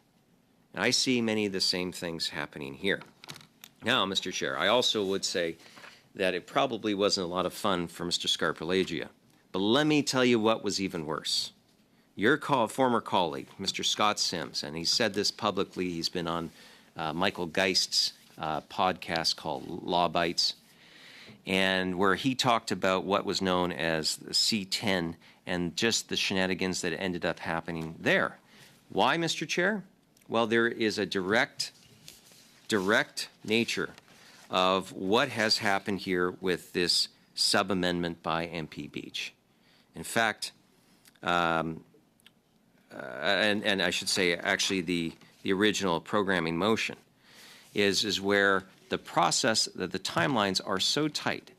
And I see many of the same things happening here. Now, Mr. Chair, I also would say that it probably wasn't a lot of fun for Mr. Scarpellegia. But let me tell you what was even worse. Your former colleague, Mr. Scott Sims, and he said this publicly, he's been on Michael Geist's podcast called Law Bites, and where he talked about what was known as the C10 and just the shenanigans that ended up happening there. Why, Mr. Chair? Well, there is a direct nature of what has happened here with this sub-amendment by MP Beach. In fact, and I should say actually the original programming motion is where the process, that the timelines are so tight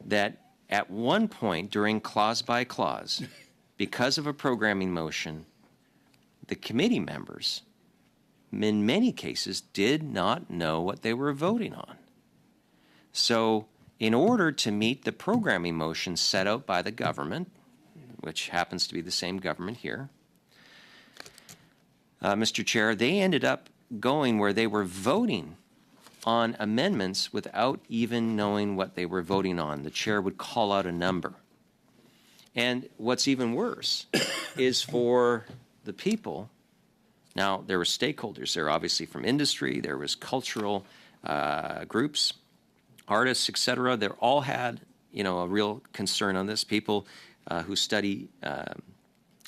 that at one point during clause by clause, because of a programming motion, the committee members, in many cases, did not know what they were voting on. So in order to meet the programming motion set out by the government, which happens to be the same government here, Mr. Chair, they ended up going where they were voting on amendments without even knowing what they were voting on. The chair would call out a number. And what's even worse is for the people. Now, there were stakeholders there, obviously from industry, there was cultural groups, artists, etc. They all had, a real concern on this. People who study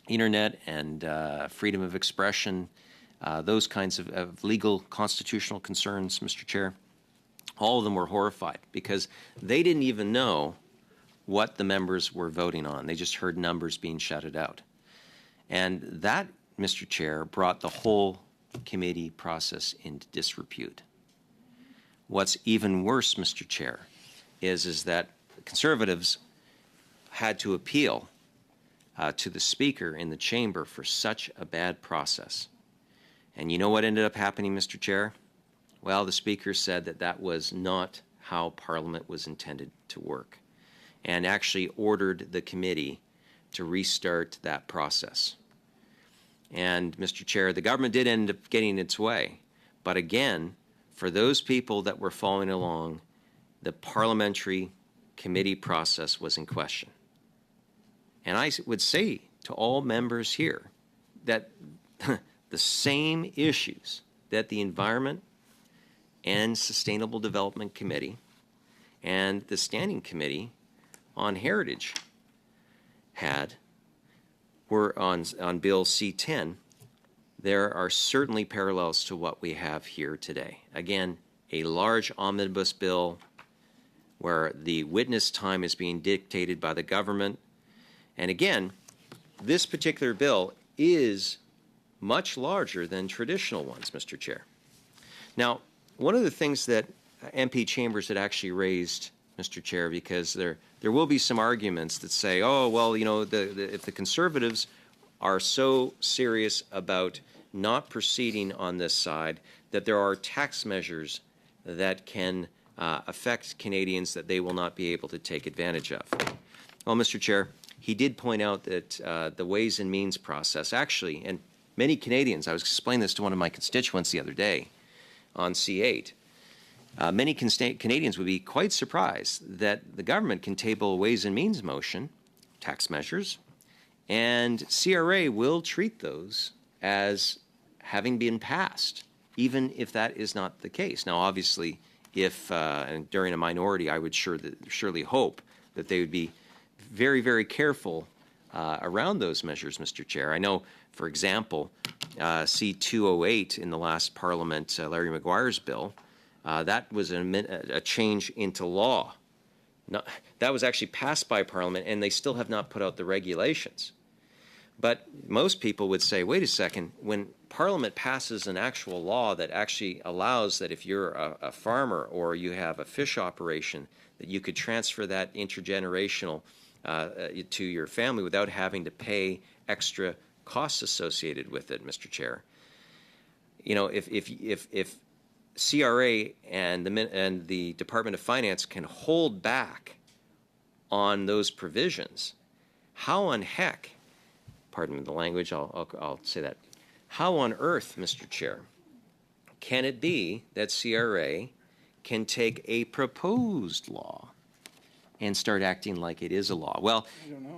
internet and freedom of expression, those kinds of legal constitutional concerns, Mr. Chair, all of them were horrified because they didn't even know what the members were voting on. They just heard numbers being shouted out. And that, Mr. Chair, brought the whole committee process into disrepute. What's even worse, Mr. Chair, is that Conservatives had to appeal to the Speaker in the chamber for such a bad process. And you know what ended up happening, Mr. Chair? Well, the Speaker said that that was not how Parliament was intended to work, and actually ordered the committee to restart that process. And, Mr. Chair, the government did end up getting its way. But again, for those people that were following along, the parliamentary committee process was in question. And I would say to all members here that the same issues that the Environment and Sustainable Development Committee and the Standing Committee on Heritage had were on Bill C-10. There are certainly parallels to what we have here today. Again, a large omnibus bill where the witness time is being dictated by the government. And again, this particular bill is much larger than traditional ones, Mr. Chair. Now, one of the things that MP Chambers had actually raised, Mr. Chair, because there will be some arguments that say, oh, well, if the Conservatives are so serious about not proceeding on this side, that there are tax measures that can affect Canadians that they will not be able to take advantage of. Well, Mr. Chair, he did point out that the Ways and Means process actually, and many Canadians, I was explaining this to one of my constituents the other day on C8, many Canadians would be quite surprised that the government can table a Ways and Means motion, tax measures, and CRA will treat those as having been passed, even if that is not the case. Now, obviously, if and during a minority, I would surely hope that they would be very, very careful around those measures, Mr. Chair. I know, for example, C-208 in the last Parliament, Larry Maguire's bill, that was a change into law. That was actually passed by Parliament, and they still have not put out the regulations. But most people would say, wait a second, when Parliament passes an actual law that actually allows that if you're a farmer or you have a fish operation, that you could transfer that intergenerational to your family without having to pay extra costs associated with it, Mr. Chair. If CRA and the Department of Finance can hold back on those provisions, how on heck, pardon me the language, I'll say that, how on earth, Mr. Chair, can it be that CRA can take a proposed law and start acting like it is a law? Well,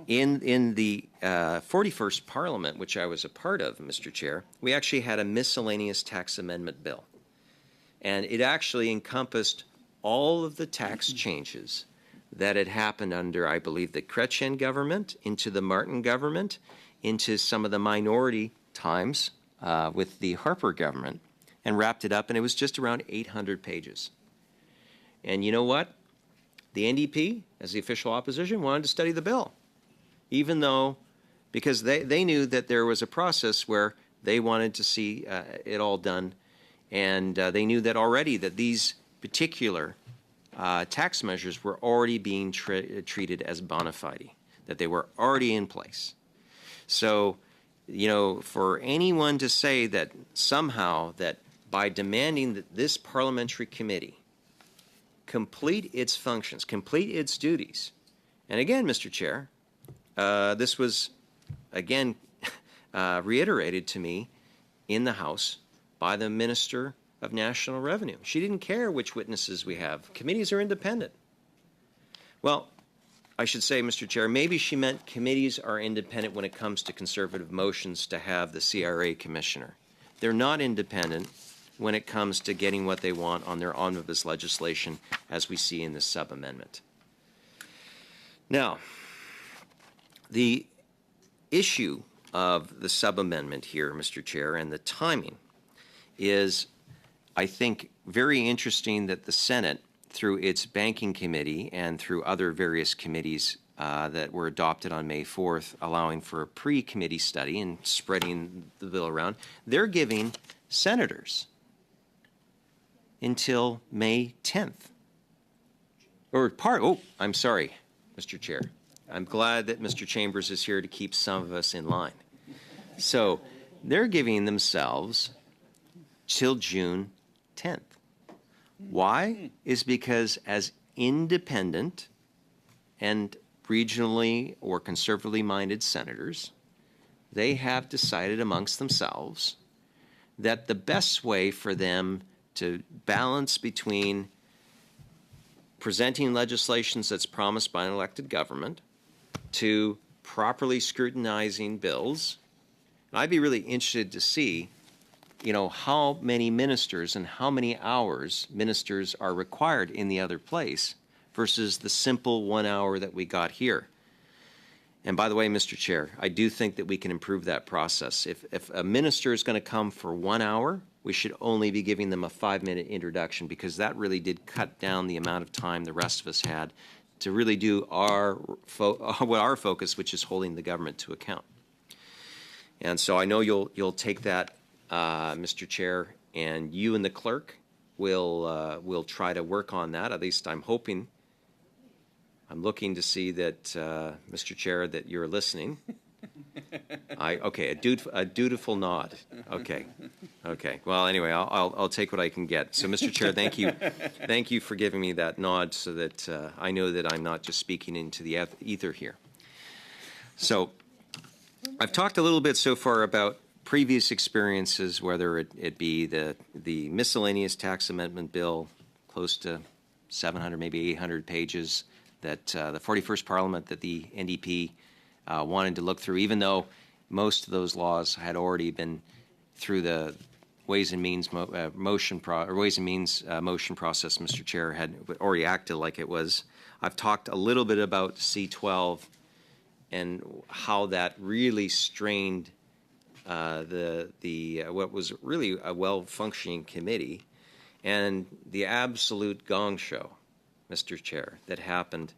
in the 41st Parliament, which I was a part of, Mr. Chair, we actually had a miscellaneous tax amendment bill. And it actually encompassed all of the tax changes that had happened under, I believe, the Chrétien government, into the Martin government, into some of the minority times with the Harper government, and wrapped it up, and it was just around 800 pages. And you know what? The NDP, as the official opposition, wanted to study the bill, even though, because they knew that there was a process where they wanted to see it all done, and they knew that already that these particular tax measures were already being treated as bona fide, that they were already in place. So, for anyone to say that somehow that by demanding that this parliamentary committee complete its functions, complete its duties, and again, Mr. Chair, this was, again, reiterated to me in the House by the Minister of National Revenue. She didn't care which witnesses we have. Committees are independent. Well, I should say, Mr. Chair, maybe she meant committees are independent when it comes to conservative motions to have the CRA commissioner. They're not independent when it comes to getting what they want on their omnibus legislation, as we see in this sub-amendment. Now, the issue of the sub-amendment here, Mr. Chair, and the timing is, I think, very interesting that the Senate, through its banking committee and through other various committees that were adopted on May 4th, allowing for a pre-committee study and spreading the bill around, they're giving senators until May 10th. I'm sorry, Mr. Chair. I'm glad that Mr. Chambers is here to keep some of us in line. So they're giving themselves till June 10th. Why? Is because as independent and regionally or conservatively minded senators, they have decided amongst themselves that the best way for them to balance between presenting legislations that's promised by an elected government to properly scrutinizing bills. And I'd be really interested to see, how many ministers and how many hours ministers are required in the other place versus the simple 1 hour that we got here. And by the way, Mr. Chair, I do think that we can improve that process. If a minister is going to come for 1 hour, we should only be giving them a 5-minute introduction, because that really did cut down the amount of time the rest of us had to really do our focus, which is holding the government to account. And so I know you'll take that, Mr. Chair, and you and the clerk will try to work on that. At least I'm hoping. I'm looking to see that, Mr. Chair, that you're listening. Okay, a dutiful nod. Okay. Well, anyway, I'll take what I can get. So, Mr. Chair, thank you for giving me that nod, so that I know that I'm not just speaking into the ether here. So, I've talked a little bit so far about previous experiences, whether it be the miscellaneous tax amendment bill, close to 700, maybe 800 pages, that the 41st Parliament that the NDP wanted to look through, even though most of those laws had already been through the Ways and Means motion process, Mr. Chair, had already acted like it was. I've talked a little bit about C12 and how that really strained what was really a well-functioning committee, and the absolute gong show, Mr. Chair, that happened.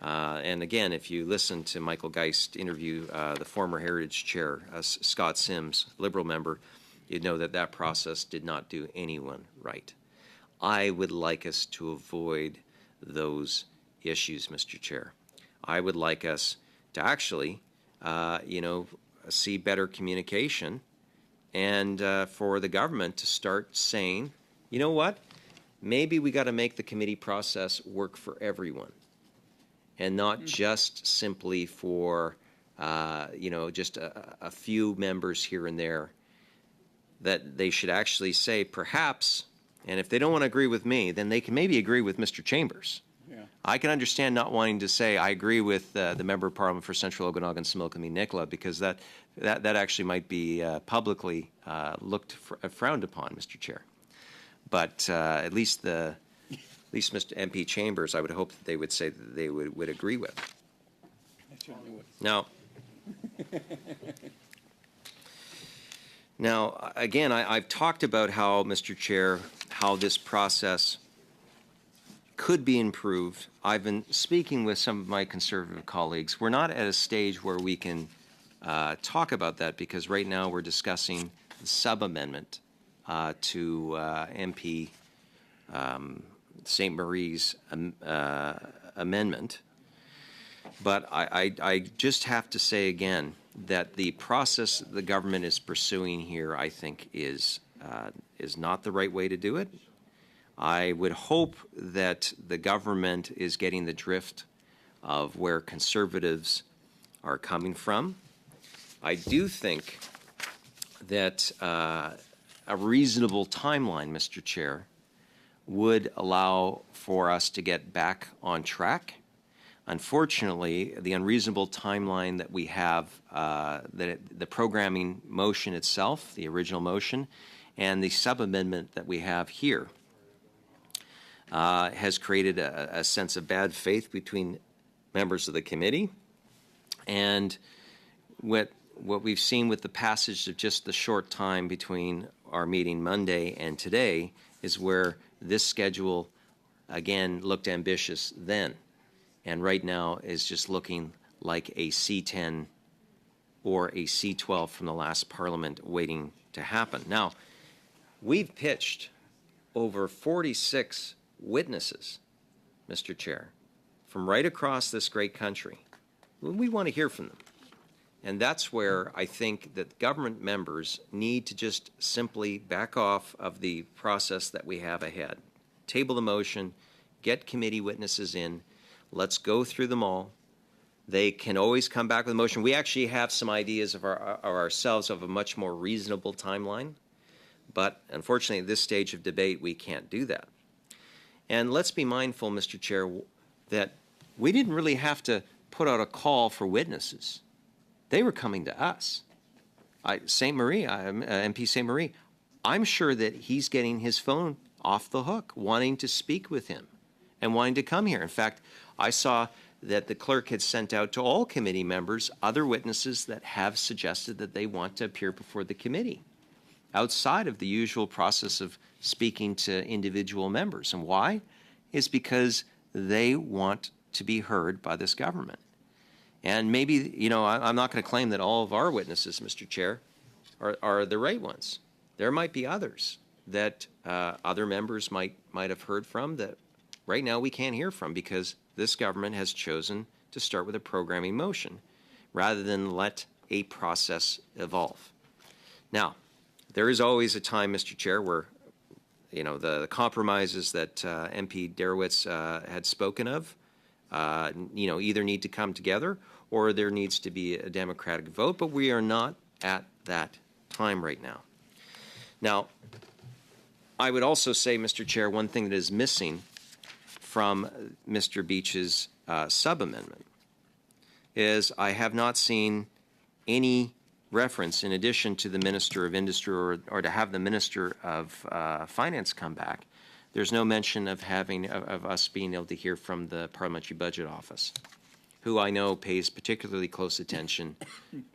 And again, if you listen to Michael Geist interview the former Heritage Chair, Scott Sims, Liberal member, you'd know that process did not do anyone right. I would like us to avoid those issues, Mr. Chair. I would like us to actually, see better communication, and for the government to start saying, you know what, maybe we got to make the committee process work for everyone, and not just simply for, just a few members here and there. That they should actually say, perhaps, and if they don't want to agree with me, then they can maybe agree with Mr. Chambers. Yeah. I can understand not wanting to say, I agree with the Member of Parliament for Central Okanagan, Similkameen Nicola, because that actually might be publicly frowned upon, Mr. Chair. But at least Mr. MP Chambers, I would hope that they would say that they would agree with. I certainly would. Now, again, I've talked about how, Mr. Chair, how this process could be improved. I've been speaking with some of my Conservative colleagues. We're not at a stage where we can talk about that, because right now we're discussing the sub-amendment to MP St. Marie's amendment. But I just have to say again that the process the government is pursuing here, I think, is not the right way to do it. I would hope that the government is getting the drift of where Conservatives are coming from. I do think that a reasonable timeline, Mr. Chair, would allow for us to get back on track. Unfortunately, the unreasonable timeline that we have, the programming motion itself, the original motion, and the sub-amendment that we have here has created a sense of bad faith between members of the committee. And what we've seen with the passage of just the short time between our meeting Monday and today is where this schedule, again, looked ambitious then, and right now is just looking like a C10 or a C12 from the last Parliament waiting to happen. Now, we've pitched over 46 witnesses, Mr. Chair, from right across this great country. We want to hear from them. And that's where I think that government members need to just simply back off of the process that we have ahead. Table the motion, get committee witnesses in, let's go through them all. They can always come back with a motion. We actually have some ideas of ourselves of a much more reasonable timeline, but unfortunately at this stage of debate we can't do that. And let's be mindful, Mr. Chair, that we didn't really have to put out a call for witnesses. They were coming to us. St. Marie, MP St. Marie, I'm sure that he's getting his phone off the hook, wanting to speak with him and wanting to come here. In fact, I saw that the clerk had sent out to all committee members other witnesses that have suggested that they want to appear before the committee outside of the usual process of speaking to individual members. And why? Is because they want to be heard by this government. And maybe, you know, I'm not going to claim that all of our witnesses, Mr. Chair, are the right ones. There might be others that other members might have heard from that right now we can't hear from because this government has chosen to start with a programming motion rather than let a process evolve. Now, there is always a time, Mr. Chair, where, you know, the compromises that MP Derowitz had spoken of, you know, either need to come together or there needs to be a democratic vote, but we are not at that time right now. Now, I would also say, Mr. Chair, one thing that is missing from Mr. Beach's sub-amendment is I have not seen any reference, in addition to the Minister of Industry or to have the Minister of Finance come back, there's no mention of of us being able to hear from the Parliamentary Budget Office, who I know pays particularly close attention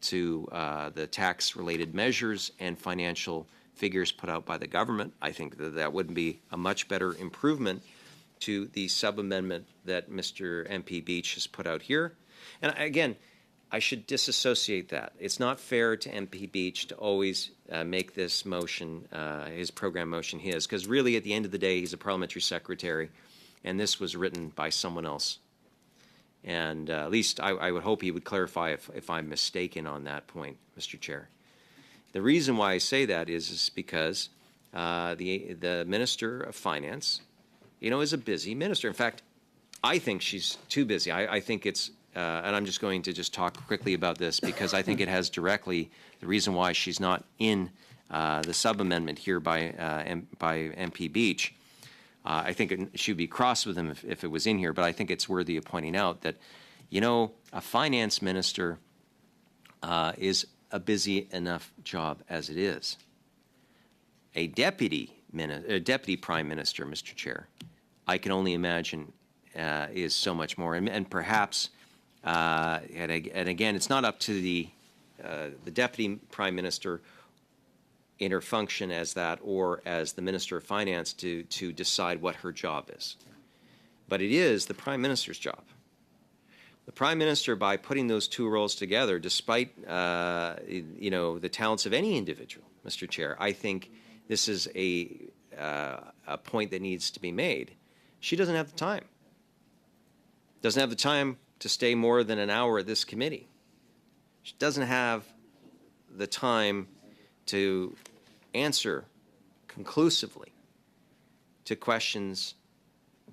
to the tax-related measures and financial figures put out by the government. I think that would be a much better improvement to the sub-amendment that Mr. MP Beach has put out here. And again, I should disassociate that. It's not fair to MP Beach to always make this motion, his program motion, his, because really at the end of the day, he's a parliamentary secretary, and this was written by someone else. And at least I would hope he would clarify if I'm mistaken on that point, Mr. Chair. The reason why I say that is because the Minister of Finance, you know, is a busy minister. In fact, I think she's too busy. I think it's, and I'm just going to just talk quickly about this because I think it has directly the reason why she's not in the sub-amendment here by MP Beach. I think she would be cross with him if it was in here, but I think it's worthy of pointing out that, you know, a finance minister is a busy enough job as it is. A deputy prime minister, Mr. Chair, I can only imagine is so much more, and perhaps, and again, it's not up to the deputy prime minister in her function as that or as the Minister of Finance to decide what her job is. But it is the Prime Minister's job. The Prime Minister, by putting those two roles together, despite you know, the talents of any individual, Mr. Chair, I think this is a point that needs to be made. She doesn't have the time. Doesn't have the time to stay more than an hour at this committee. She doesn't have the time to answer conclusively to questions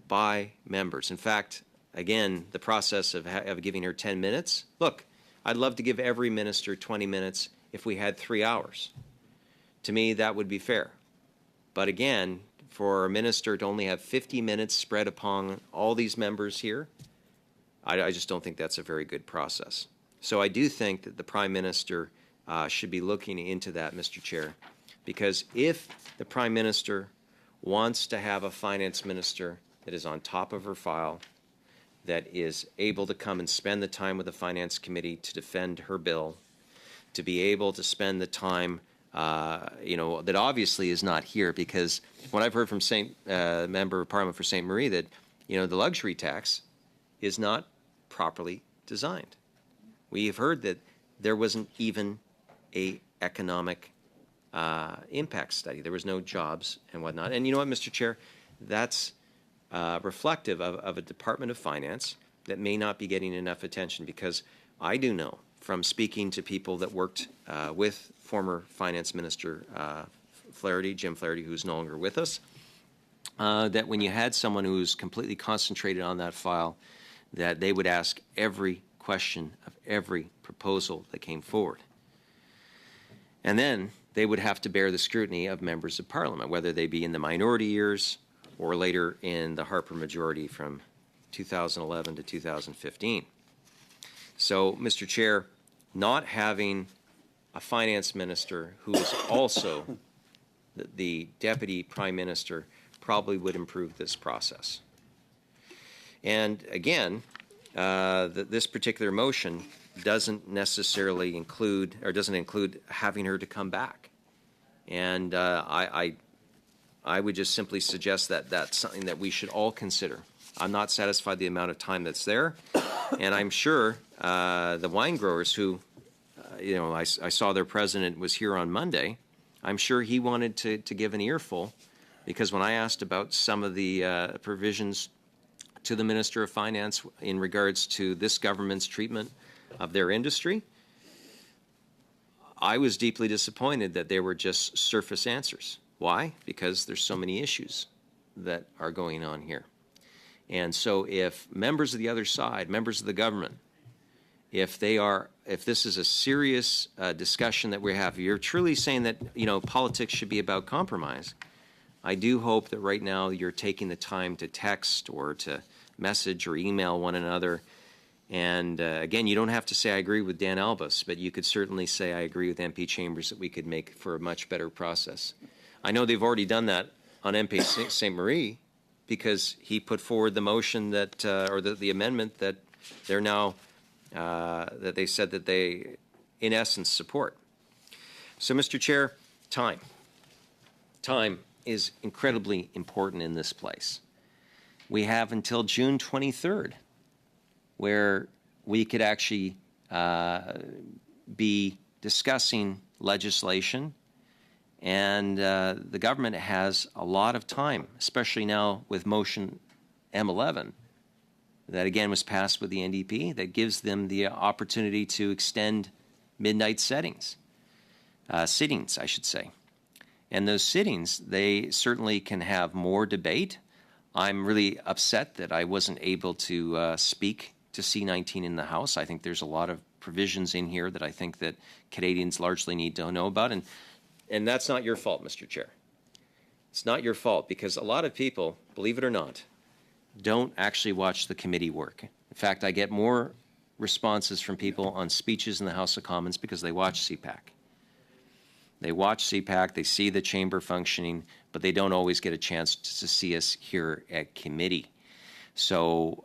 by members. In fact, again, the process of giving her 10 minutes, look, I'd love to give every minister 20 minutes if we had 3 hours. To me, that would be fair. But again, for a minister to only have 50 minutes spread upon all these members here, I just don't think that's a very good process. So I do think that the Prime Minister should be looking into that, Mr. Chair, because if the Prime Minister wants to have a finance minister that is on top of her file, that is able to come and spend the time with the Finance Committee to defend her bill, to be able to spend the time, that obviously is not here, because what I've heard from Member of Parliament for St. Marie, that, the luxury tax is not properly designed. We have heard that there wasn't even a economic impact study. There was no jobs and whatnot. And you know what, Mr. Chair, that's reflective of a Department of Finance that may not be getting enough attention, because I do know from speaking to people that worked with former Finance Minister Jim Flaherty, who's no longer with us, that when you had someone who was completely concentrated on that file, that they would ask every question of every proposal that came forward. And then they would have to bear the scrutiny of members of Parliament, whether they be in the minority years or later in the Harper majority from 2011 to 2015. So, Mr. Chair, not having a finance minister who is also the deputy prime minister probably would improve this process. And again, this particular motion doesn't necessarily include, or doesn't include having her to come back. And I would just simply suggest that that's something that we should all consider. I'm not satisfied with the amount of time that's there, and I'm sure the wine growers who, I saw their president was here on Monday. I'm sure he wanted to give an earful, because when I asked about some of the provisions to the Minister of Finance in regards to this government's treatment of their industry, I was deeply disappointed that they were just surface answers. Why? Because there's so many issues that are going on here. And so if members of the other side, members of the government, if this is a serious discussion that we have, you're truly saying that, politics should be about compromise, I do hope that right now you're taking the time to text or to message or email one another. And again, you don't have to say I agree with Dan Albus, but you could certainly say I agree with MP Chambers that we could make for a much better process. I know they've already done that on MP St. Marie, because he put forward the motion that, or the amendment that they're now, that they said that they, in essence, support. So, Mr. Chair, time. Time is incredibly important in this place. We have until June 23rd, where we could actually be discussing legislation, and the government has a lot of time, especially now with motion M11, that again was passed with the NDP, that gives them the opportunity to extend midnight sittings, I should say. And those sittings, they certainly can have more debate. I'm really upset that I wasn't able to speak to C-19 in the House. I think there's a lot of provisions in here that I think that Canadians largely need to know about. And that's not your fault, Mr. Chair. It's not your fault, because a lot of people, believe it or not, don't actually watch the committee work. In fact, I get more responses from people on speeches in the House of Commons because they watch CPAC. They watch CPAC, they see the chamber functioning, but they don't always get a chance to see us here at committee. So,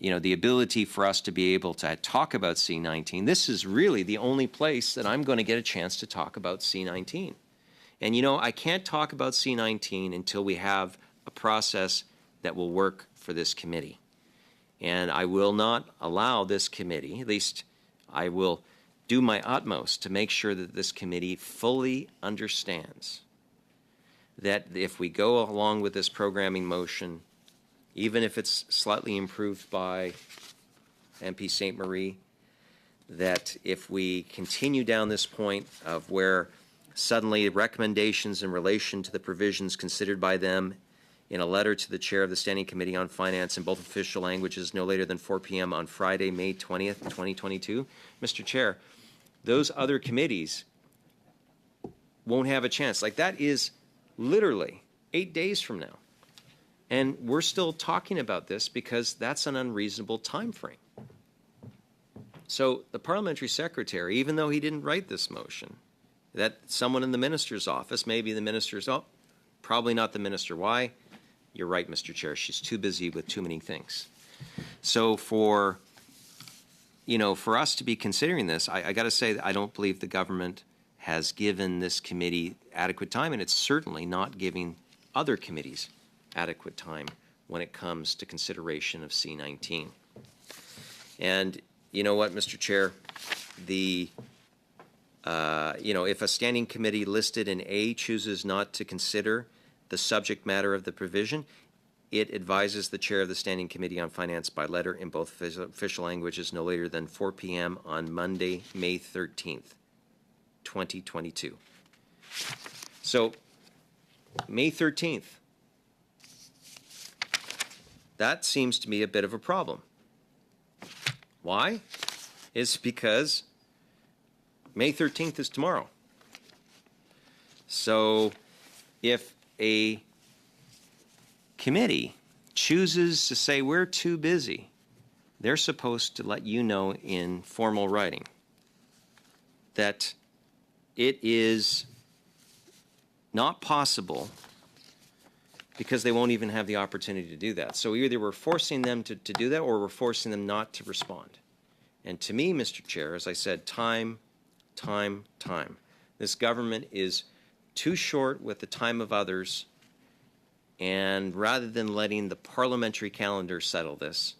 the ability for us to be able to talk about C-19, this is really the only place that I'm going to get a chance to talk about C-19. And, I can't talk about C-19 until we have a process that will work for this committee. And I will not allow this committee, at least I will do my utmost to make sure that this committee fully understands that if we go along with this programming motion, even if it's slightly improved by MP St. Marie, that if we continue down this point of where suddenly recommendations in relation to the provisions considered by them in a letter to the chair of the Standing Committee on Finance in both official languages no later than 4 p.m. on Friday, May 20th, 2022. Mr. Chair, those other committees won't have a chance. Like, that is literally 8 days from now. And we're still talking about this because that's an unreasonable time frame. So the parliamentary secretary, even though he didn't write this motion, that someone in the minister's office, maybe the minister's, oh, probably not the minister. Why? You're right, Mr. Chair. She's too busy with too many things. So for us to be considering this, I got to say that I don't believe the government has given this committee adequate time, and it's certainly not giving other committees adequate time when it comes to consideration of C-19. And you know what, Mr. Chair? If a standing committee listed in A chooses not to consider the subject matter of the provision, it advises the chair of the Standing Committee on Finance by letter in both official languages no later than 4 p.m. on Monday, May 13th, 2022. So, May 13th. That seems to me a bit of a problem. Why? It's because May 13th is tomorrow. So if a committee chooses to say we're too busy, they're supposed to let you know in formal writing that it is not possible because they won't even have the opportunity to do that. So either we're forcing them to do that or we're forcing them not to respond. And to me, Mr. Chair, as I said, time. This government is too short with the time of others, and rather than letting the parliamentary calendar settle this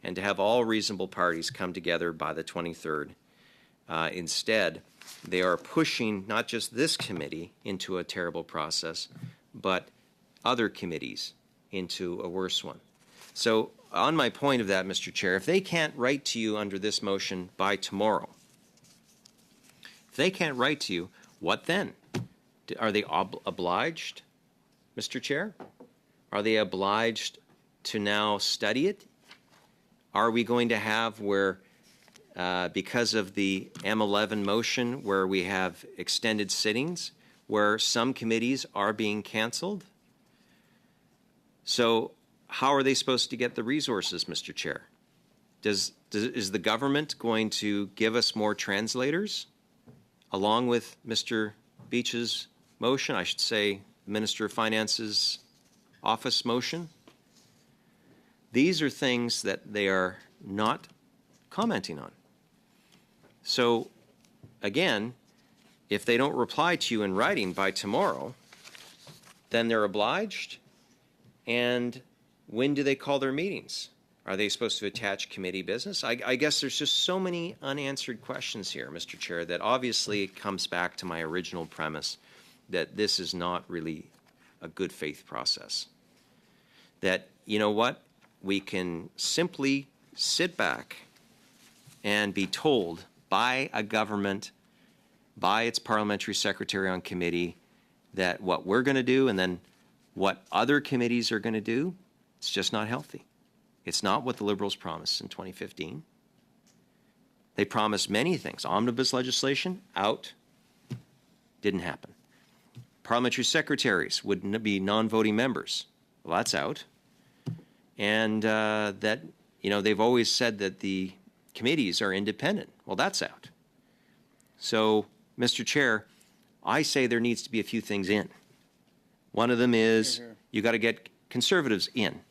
and to have all reasonable parties come together by the 23rd, instead, they are pushing not just this committee into a terrible process, but other committees into a worse one. So on my point of that, Mr. Chair, if they can't write to you under this motion by tomorrow, if they can't write to you, what then? Are they obliged, Mr. Chair? Are they obliged to now study it? Are we going to have where, because of the M11 motion, where we have extended sittings, where some committees are being canceled? So how are they supposed to get the resources, Mr. Chair? Is the government going to give us more translators along with Mr. Beach's motion, I should say Minister of Finance's office motion? These are things that they are not commenting on. So again, if they don't reply to you in writing by tomorrow, then they're obliged. And when do they call their meetings? Are they supposed to attach committee business? I guess there's just so many unanswered questions here, Mr. Chair, that obviously comes back to my original premise that this is not really a good faith process. That, you know what, we can simply sit back and be told by a government, by its parliamentary secretary on committee, that what we're going to do and then what other committees are going to do, it's just not healthy. It's not what the Liberals promised in 2015. They promised many things. Omnibus legislation, out. Didn't happen. Parliamentary secretaries would be non-voting members. Well, that's out. And that, they've always said that the committees are independent. Well, that's out. So, Mr. Chair, I say there needs to be a few things in. One of them is you got to get Conservatives in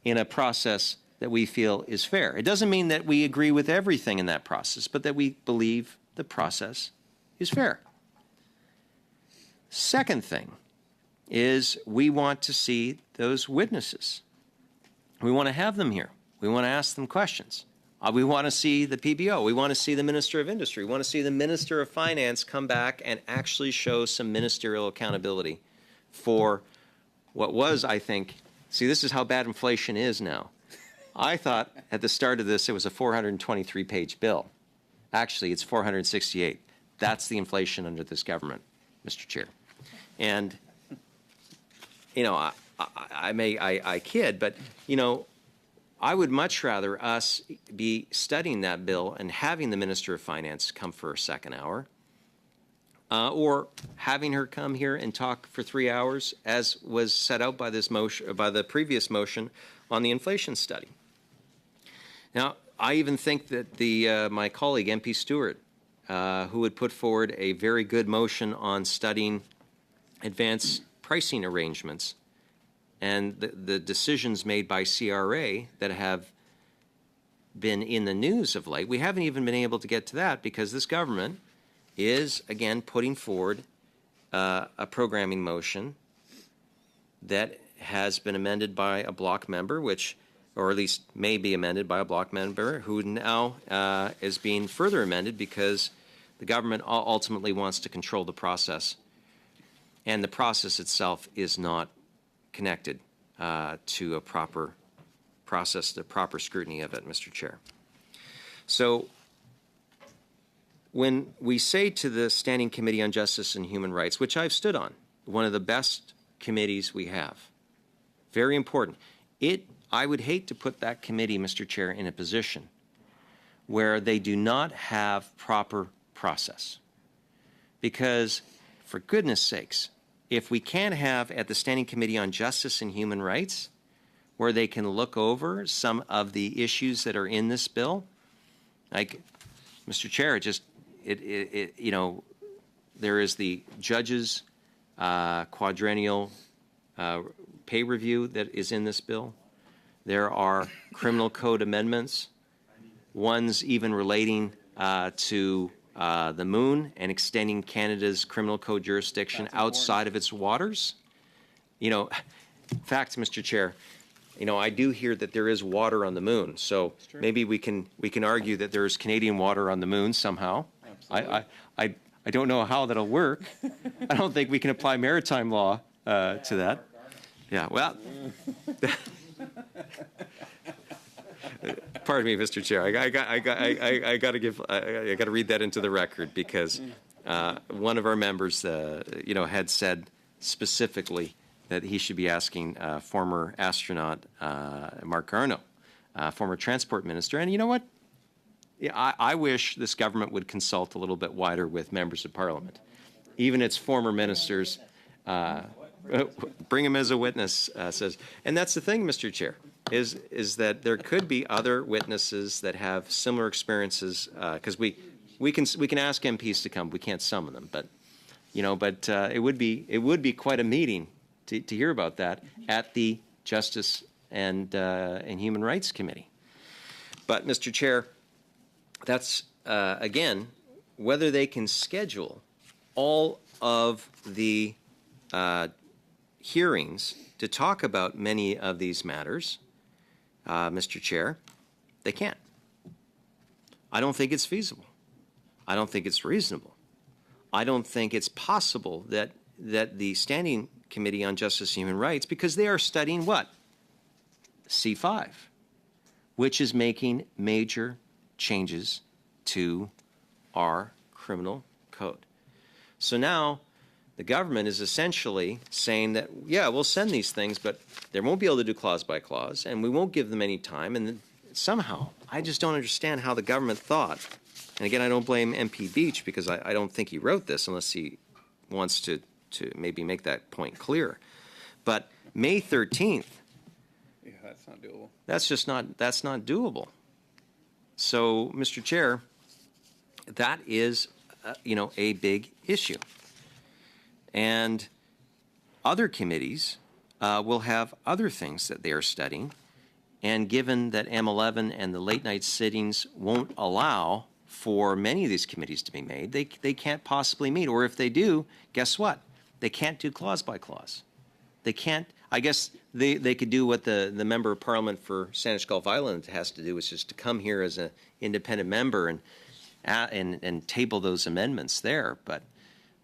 a process that we feel is fair. It doesn't mean that we agree with everything in that process, but that we believe the process is fair. Second thing is we want to see those witnesses. We want to have them here. We want to ask them questions. We want to see the PBO. We want to see the Minister of Industry. We want to see the Minister of Finance come back and actually show some ministerial accountability for what was, I think, see, this is how bad inflation is now. I thought at the start of this it was a 423-page bill. Actually, it's 468. That's the inflation under this government, Mr. Chair. And, I kid, but, you know, I would much rather us be studying that bill and having the Minister of Finance come for a second hour, or having her come here and talk for 3 hours, as was set out by this motion, by the previous motion on the inflation study. Now, I even think that my colleague MP Stewart, who had put forward a very good motion on studying advanced pricing arrangements and the decisions made by CRA that have been in the news of late. We haven't even been able to get to that because this government is, again, putting forward a programming motion that has been amended by a block member, or at least may be amended by a block member, who now is being further amended because the government ultimately wants to control the process. And the process itself is not connected to a proper process, the proper scrutiny of it, Mr. Chair. So when we say to the Standing Committee on Justice and Human Rights, which I've stood on, one of the best committees we have, very important, I would hate to put that committee, Mr. Chair, in a position where they do not have proper process. Because, for goodness sakes, if we can't have at the Standing Committee on Justice and Human Rights, where they can look over some of the issues that are in this bill, like, Mr. Chair, you know, there is the judges' quadrennial pay review that is in this bill. There are criminal code amendments, ones even relating to the moon and extending Canada's criminal code jurisdiction outside of its waters. You know, in fact, Mr. Chair, you know, I do hear that there is water on the moon, so maybe we can argue that there is Canadian water on the moon somehow. I don't know how that'll work. I don't think we can apply maritime law to that. Yeah, well. Pardon me, Mr. Chair. I got to read that into the record because one of our members, you know, had said specifically that he should be asking former astronaut Mark Garneau, former transport minister. And you know what? Yeah, I wish this government would consult a little bit wider with members of Parliament, even its former ministers. Bring him as a witness, says. And that's the thing, Mr. Chair, is that there could be other witnesses that have similar experiences, because we can ask MPs to come. We can't summon them, but you know, it would be quite a meeting to hear about that at the Justice and Human Rights Committee. But Mr. Chair, that's again, whether they can schedule all of the hearings to talk about many of these matters, Mr. Chair, they can't. I don't think it's feasible. I don't think it's reasonable. I don't think it's possible that the Standing Committee on Justice and Human Rights, because they are studying what? C5, which is making major changes to our criminal code. So now the government is essentially saying that, yeah, we'll send these things, but they won't be able to do clause by clause, and we won't give them any time. And somehow, I just don't understand how the government thought. And again, I don't blame MP Beach because I don't think he wrote this unless he wants to maybe make that point clear. But May 13th, yeah, that's not doable. That's not doable. So, Mr. Chair, that is, you know, a big issue. And other committees will have other things that they are studying. And given that M11 and the late night sittings won't allow for many of these committees to be made, they can't possibly meet. Or if they do, guess what? They can't do clause by clause. They can't. I guess they could do what the member of Parliament for Saanich Gulf Island has to do, which is to come here as an independent member and table those amendments there. But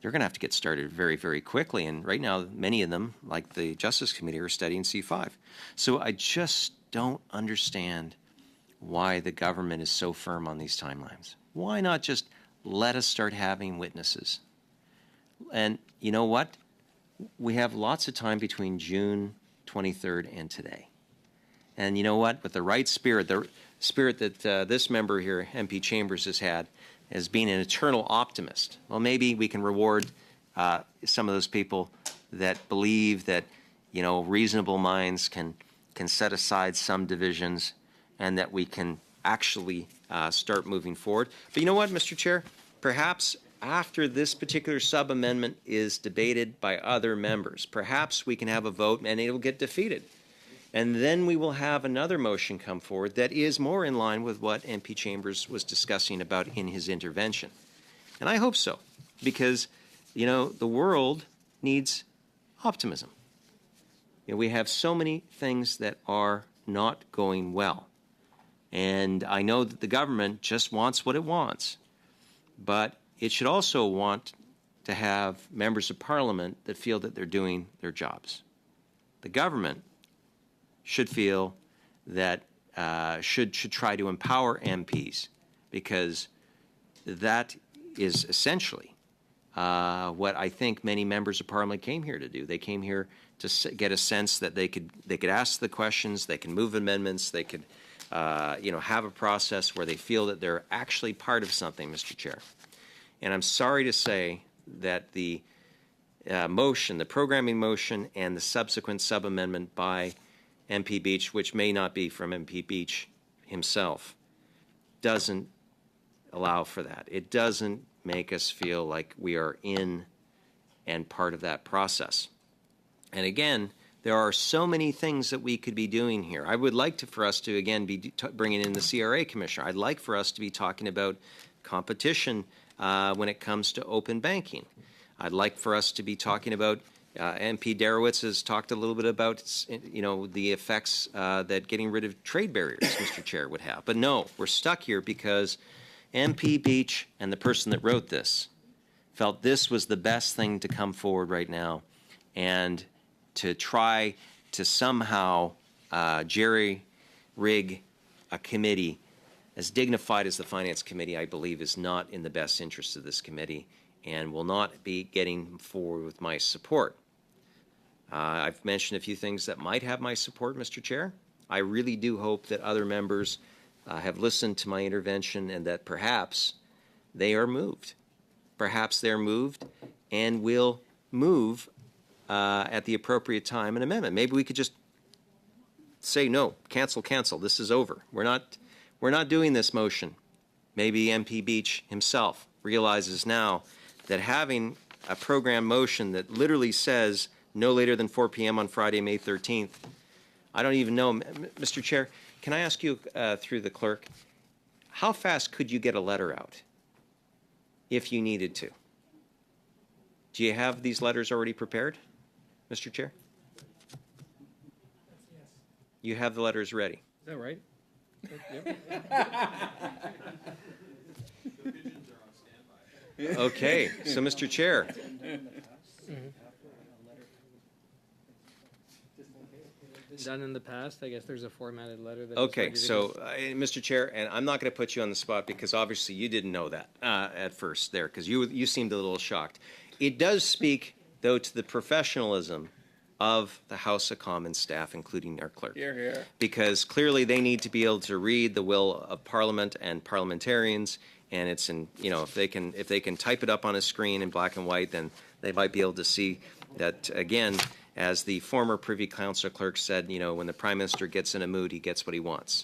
they're going to have to get started very, very quickly. And right now, many of them, like the Justice Committee, are studying C5. So I just don't understand why the government is so firm on these timelines. Why not just let us start having witnesses? And you know what? We have lots of time between June 23rd, and today. And you know what? With the right spirit, the spirit that this member here, MP Chambers, has had, as being an eternal optimist, well, maybe we can reward some of those people that believe that, you know, reasonable minds can set aside some divisions and that we can actually start moving forward. But you know what, Mr. Chair? Perhaps after this particular sub-amendment is debated by other members, perhaps we can have a vote and it will get defeated. And then we will have another motion come forward that is more in line with what MP Chambers was discussing about in his intervention. And I hope so, because, you know, the world needs optimism. You know, we have so many things that are not going well. And I know that the government just wants what it wants, but it should also want to have members of parliament that feel that they're doing their jobs. The government should feel that should try to empower MPs, because that is essentially what I think many members of parliament came here to do. They came here to get a sense that they could ask the questions, they can move amendments, they could you know, have a process where they feel that they're actually part of something, Mr. Chair. And I'm sorry to say that the motion, the programming motion, and the subsequent sub-amendment by MP Beach, which may not be from MP Beach himself, doesn't allow for that. It doesn't make us feel like we are in and part of that process. And again, there are so many things that we could be doing here. I would like for us to, again, be bringing in the CRA Commissioner. I'd like for us to be talking about competition when it comes to open banking. I'd like for us to be talking about, MP Darowitz has talked a little bit about, you know, the effects that getting rid of trade barriers, Mr. Chair, would have. But no, we're stuck here because MP Beach and the person that wrote this felt this was the best thing to come forward right now, and to try to somehow jerry-rig a committee as dignified as the Finance Committee, I believe, is not in the best interest of this committee and will not be getting forward with my support. I've mentioned a few things that might have my support, Mr. Chair. I really do hope that other members have listened to my intervention and that perhaps they are moved. Perhaps they're moved and will move at the appropriate time an amendment. Maybe we could just say, no, cancel, this is over. We're not doing this motion. Maybe MP Beach himself realizes now that having a program motion that literally says no later than 4 p.m. on Friday, May 13th, I don't even know. Mr. Chair, can I ask you through the clerk, how fast could you get a letter out if you needed to? Do you have these letters already prepared, Mr. Chair? You have the letters ready. Is that right? Okay, so Mr. Chair. Done in the past. I guess there's a formatted letter. That Okay, so Mr. Chair, and I'm not going to put you on the spot because obviously you didn't know that at first there, because you seemed a little shocked. It does speak, though, to the professionalism of the House of Commons staff, including our clerk. Here, here. Because clearly they need to be able to read the will of Parliament and parliamentarians, and it's in, you know, if they can type it up on a screen in black and white, then they might be able to see that, again, as the former Privy Council clerk said, you know, when the Prime Minister gets in a mood, he gets what he wants.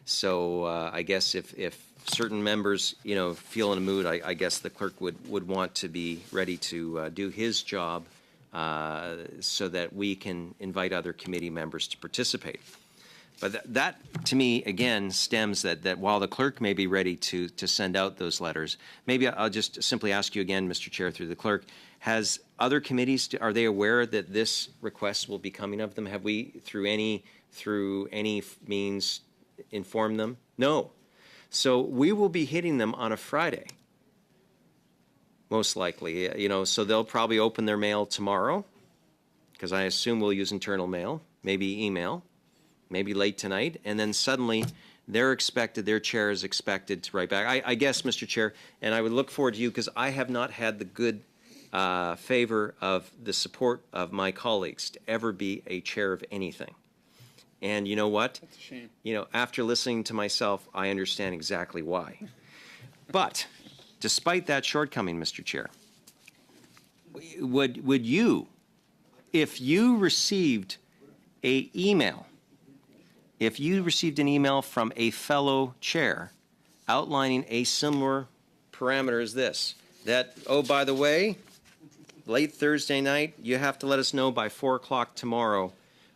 So I guess if certain members, you know, feel in a mood, I guess the clerk would want to be ready to do his job so that we can invite other committee members to participate. But that, to me, again, stems that while the clerk may be ready to send out those letters, maybe I'll just simply ask you again, Mr. Chair, through the clerk, has other committees, are they aware that this request will be coming of them? Have we, through any means, informed them? No. So we will be hitting them on a Friday, most likely. You know, so they'll probably open their mail tomorrow, because I assume we'll use internal mail, maybe email, maybe late tonight, and then suddenly their chair is expected to write back. I guess, Mr. Chair, and I would look forward to you, because I have not had the good favor of the support of my colleagues to ever be a chair of anything. And you know what? That's a shame. You know, after listening to myself, I understand exactly why. But despite that shortcoming, Mr. Chair, would you, if you received an email from a fellow chair outlining a similar parameter as this, that, oh, by the way, late Thursday night, you have to let us know by 4 o'clock tomorrow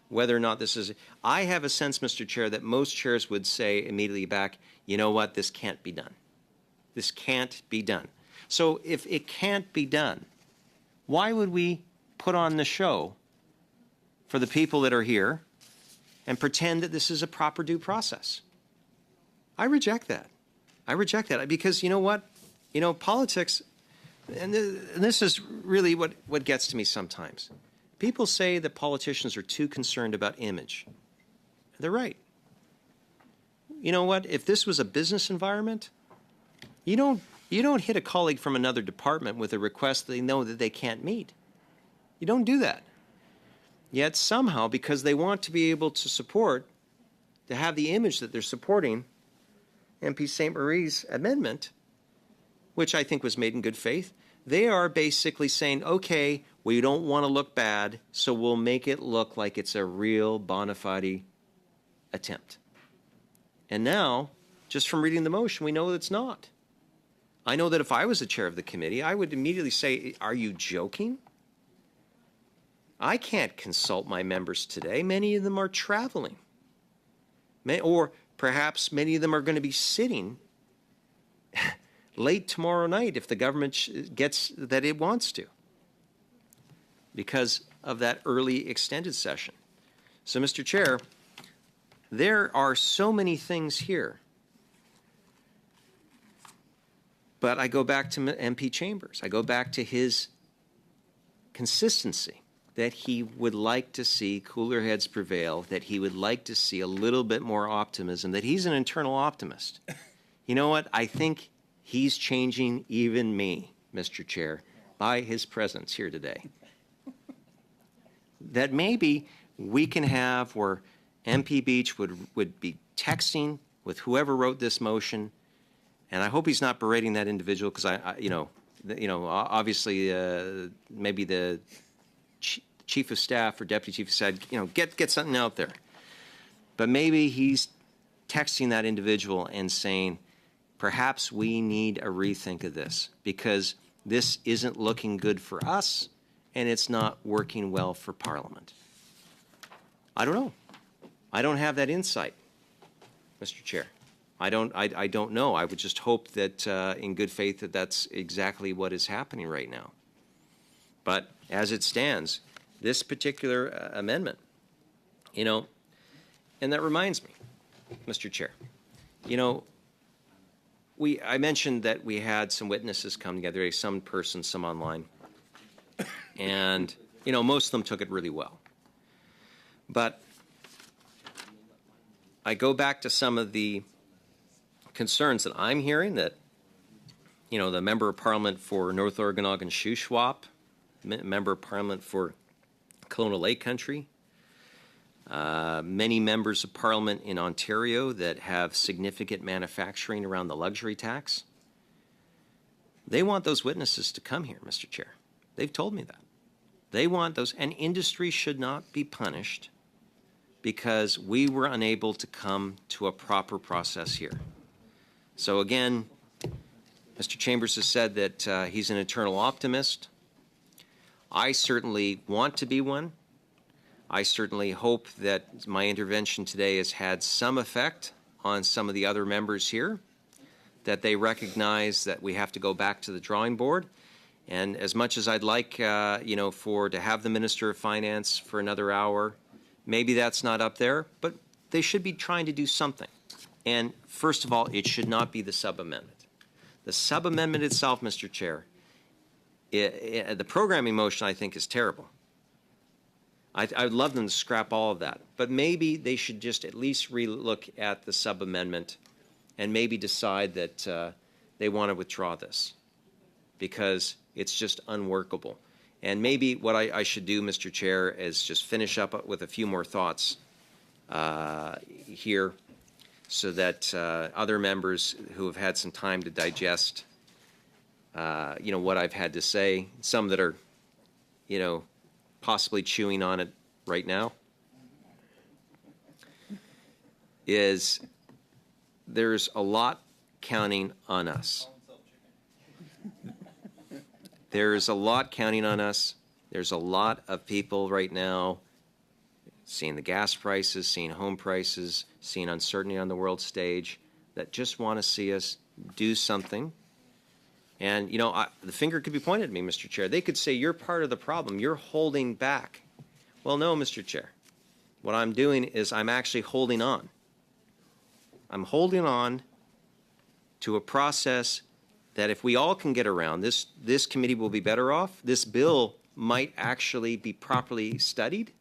whether or not this is. I have a sense, Mr. Chair, that most chairs would say immediately back, you know what, this can't be done. This can't be done. So if it can't be done, why would we put on the show for the people that are here and pretend that this is a proper due process? I reject that. I reject that because you know what? You know, politics, and this is really what gets to me sometimes. People say that politicians are too concerned about image. They're right. You know what? If this was a business environment, you don't hit a colleague from another department with a request they know that they can't meet. You don't do that. Yet somehow, because they want to be able to support, to have the image that they're supporting MP St. Marie's amendment, which I think was made in good faith, they are basically saying, okay, we don't want to look bad, so we'll make it look like it's a real bona fide attempt. And now, just from reading the motion, we know that it's not. I know that if I was the chair of the committee, I would immediately say, are you joking? I can't consult my members today. Many of them are traveling. Or perhaps many of them are going to be sitting late tomorrow night if the government gets that it wants to, because of that early extended session. So, Mr. Chair, there are so many things here. But I go back to MP Chambers. I go back to his consistency, that he would like to see cooler heads prevail, that he would like to see a little bit more optimism, that he's an internal optimist. You know what? I think he's changing even me, Mr. Chair, by his presence here today. That maybe we can have where MP Beach would be texting with whoever wrote this motion, and I hope he's not berating that individual because obviously maybe the chief of staff or deputy chief said, get something out there. But maybe he's texting that individual and saying, perhaps we need a rethink of this because this isn't looking good for us and it's not working well for Parliament. I don't know. I don't have that insight, Mr. Chair. I don't know. I would just hope that in good faith that that's exactly what is happening right now. But as it stands, this particular amendment, and that reminds me, Mr. Chair, I mentioned that we had some witnesses come together, some person, some online, and, most of them took it really well. But I go back to some of the concerns that I'm hearing that, the Member of Parliament for North Okanagan Shuswap, Member of Parliament for Kelowna Lake Country, many members of Parliament in Ontario that have significant manufacturing around the luxury tax. They want those witnesses to come here, Mr. Chair. They've told me that. They want those, and industry should not be punished because we were unable to come to a proper process here. So again, Mr. Chambers has said that he's an eternal optimist. I certainly want to be one. I certainly hope that my intervention today has had some effect on some of the other members here, that they recognize that we have to go back to the drawing board. And as much as I'd like, to have the Minister of Finance for another hour, maybe that's not up there, but they should be trying to do something. And first of all, it should not be the sub-amendment. The sub-amendment itself, Mr. Chair, the programming motion, I think, is terrible. I would love them to scrap all of that. But maybe they should just at least relook at the sub-amendment and maybe decide that they want to withdraw this. Because It's just unworkable. And maybe what I should do, Mr. Chair, is just finish up with a few more thoughts here so that other members who have had some time to digest, what I've had to say, some that are, possibly chewing on it right now, is there's a lot counting on us. There's a lot counting on us. There's a lot of people right now seeing the gas prices, seeing home prices, seeing uncertainty on the world stage that just want to see us do something. And, the finger could be pointed at me, Mr. Chair. They could say, you're part of the problem. You're holding back. Well, no, Mr. Chair. What I'm doing is I'm actually holding on. I'm holding on to a process that if we all can get around, this committee will be better off. This bill might actually be properly studied,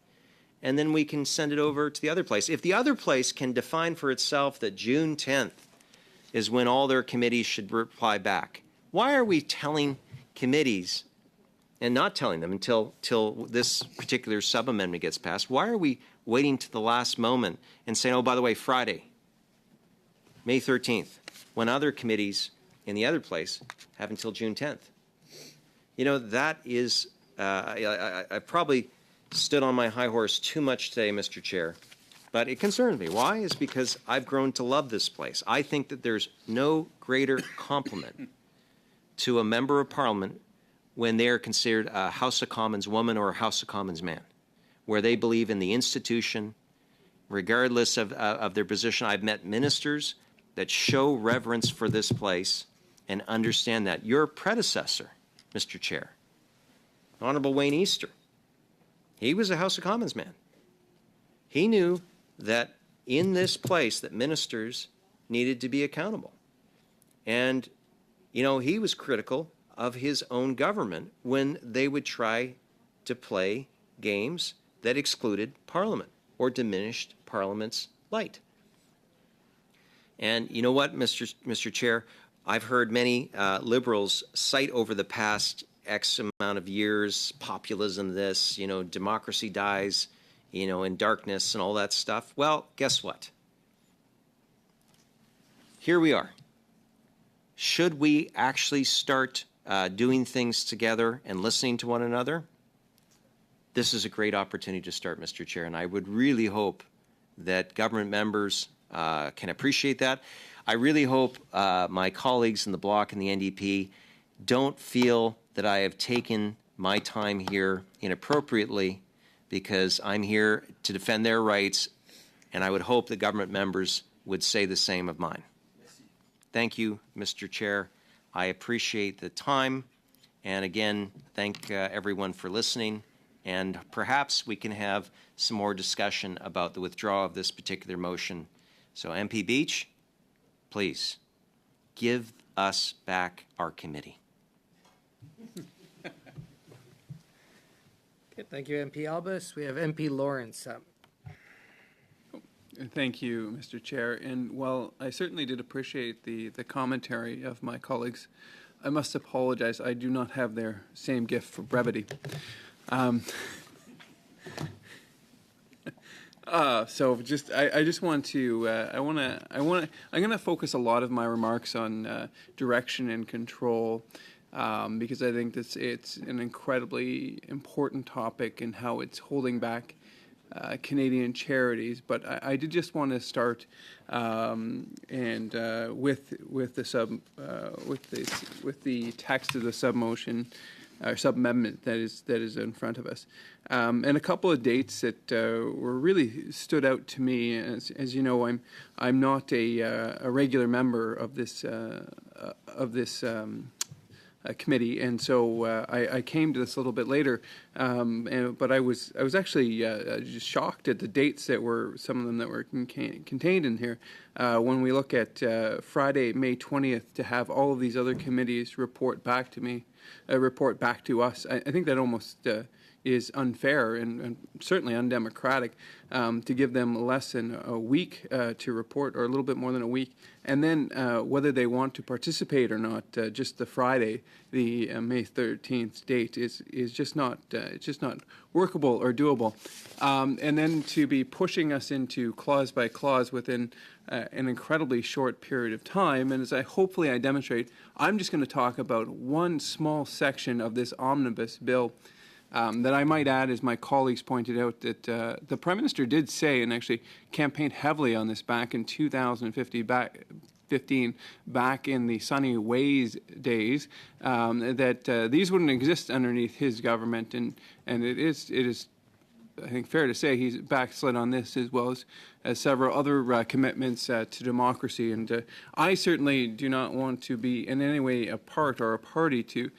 and then we can send it over to the other place. If the other place can define for itself that June 10th is when all their committees should reply back, why are we telling committees and not telling them until this particular sub-amendment gets passed? Why are we waiting to the last moment and saying, oh, by the way, Friday, May 13th, when other committees in the other place have until June 10th? That is, I probably stood on my high horse too much today, Mr. Chair, but it concerns me. Why? Is because I've grown to love this place. I think that there's no greater compliment to a member of Parliament when they are considered a House of Commons woman or a House of Commons man, where they believe in the institution, regardless of their position. I've met ministers that show reverence for this place and understand that. Your predecessor, Mr. Chair, Honorable Wayne Easter, he was a House of Commons man. He knew that in this place that ministers needed to be accountable. And, he was critical of his own government when they would try to play games that excluded Parliament or diminished Parliament's light. And you know what, Mr. Chair? I've heard many Liberals cite over the past X amount of years, populism this, democracy dies, in darkness and all that stuff. Well, guess what? Here we are. Should we actually start doing things together and listening to one another? This is a great opportunity to start, Mr. Chair, and I would really hope that government members can appreciate that. I really hope my colleagues in the Bloc and the NDP don't feel that I have taken my time here inappropriately, because I'm here to defend their rights, and I would hope that government members would say the same of mine. Thank you, Mr. Chair. I appreciate the time, and again, thank everyone for listening, and perhaps we can have some more discussion about the withdrawal of this particular motion. So, MP Beach, please, give us back our committee. Okay, thank you, MP Albus. We have MP Lawrence up. Thank you, Mr. Chair. And while I certainly did appreciate the commentary of my colleagues, I must apologize. I do not have their same gift for brevity. So I just want to I'm going to focus a lot of my remarks on direction and control, because I think it's an incredibly important topic and how it's holding back Canadian charities. But I did just want to start with the text of the sub-motion or sub-amendment that is in front of us, and a couple of dates that were really stood out to me. As you know, I'm not a regular member of this committee, and so I came to this a little bit later. But I was actually just shocked at the dates that were, some of them that were contained in here. When we look at Friday, May 20th, to have all of these other committees report back to me, report back to us, I think that almost is unfair and certainly undemocratic to give them less than a week to report, or a little bit more than a week, and then whether they want to participate or not, just the Friday, the May 13th date is just not workable or doable, and then to be pushing us into clause by clause within an incredibly short period of time. And as hopefully I demonstrate, I'm just going to talk about one small section of this omnibus bill. That I might add, as my colleagues pointed out, that the Prime Minister did say, and actually campaigned heavily on this back in 2015, back in the Sunny Ways days, that these wouldn't exist underneath his government, and it is I think fair to say he's backslid on this, as well as several other commitments to democracy. And I certainly do not want to be in any way a part or a party to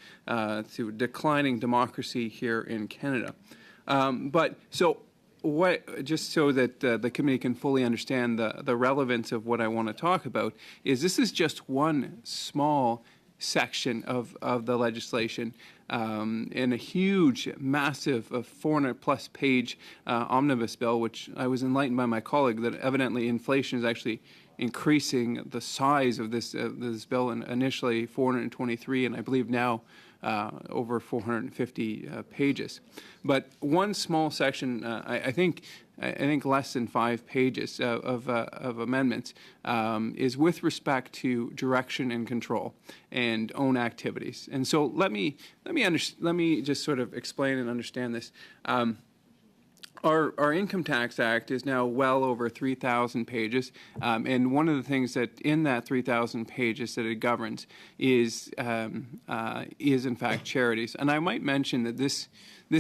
declining democracy here in Canada. But so what, just so that the committee can fully understand the relevance of what I want to talk about, is this is just one small section of the legislation in a huge, massive 400-plus page omnibus bill, which I was enlightened by my colleague that evidently inflation is actually increasing the size of this bill, and initially 423, and I believe now over 450 pages. But one small section, I think less than 5 pages of amendments, is with respect to direction and control and own activities. And so let me just sort of explain and understand this. Our Income Tax Act is now well over 3,000 pages, and one of the things that in that 3,000 pages that it governs is in fact charities. And I might mention that this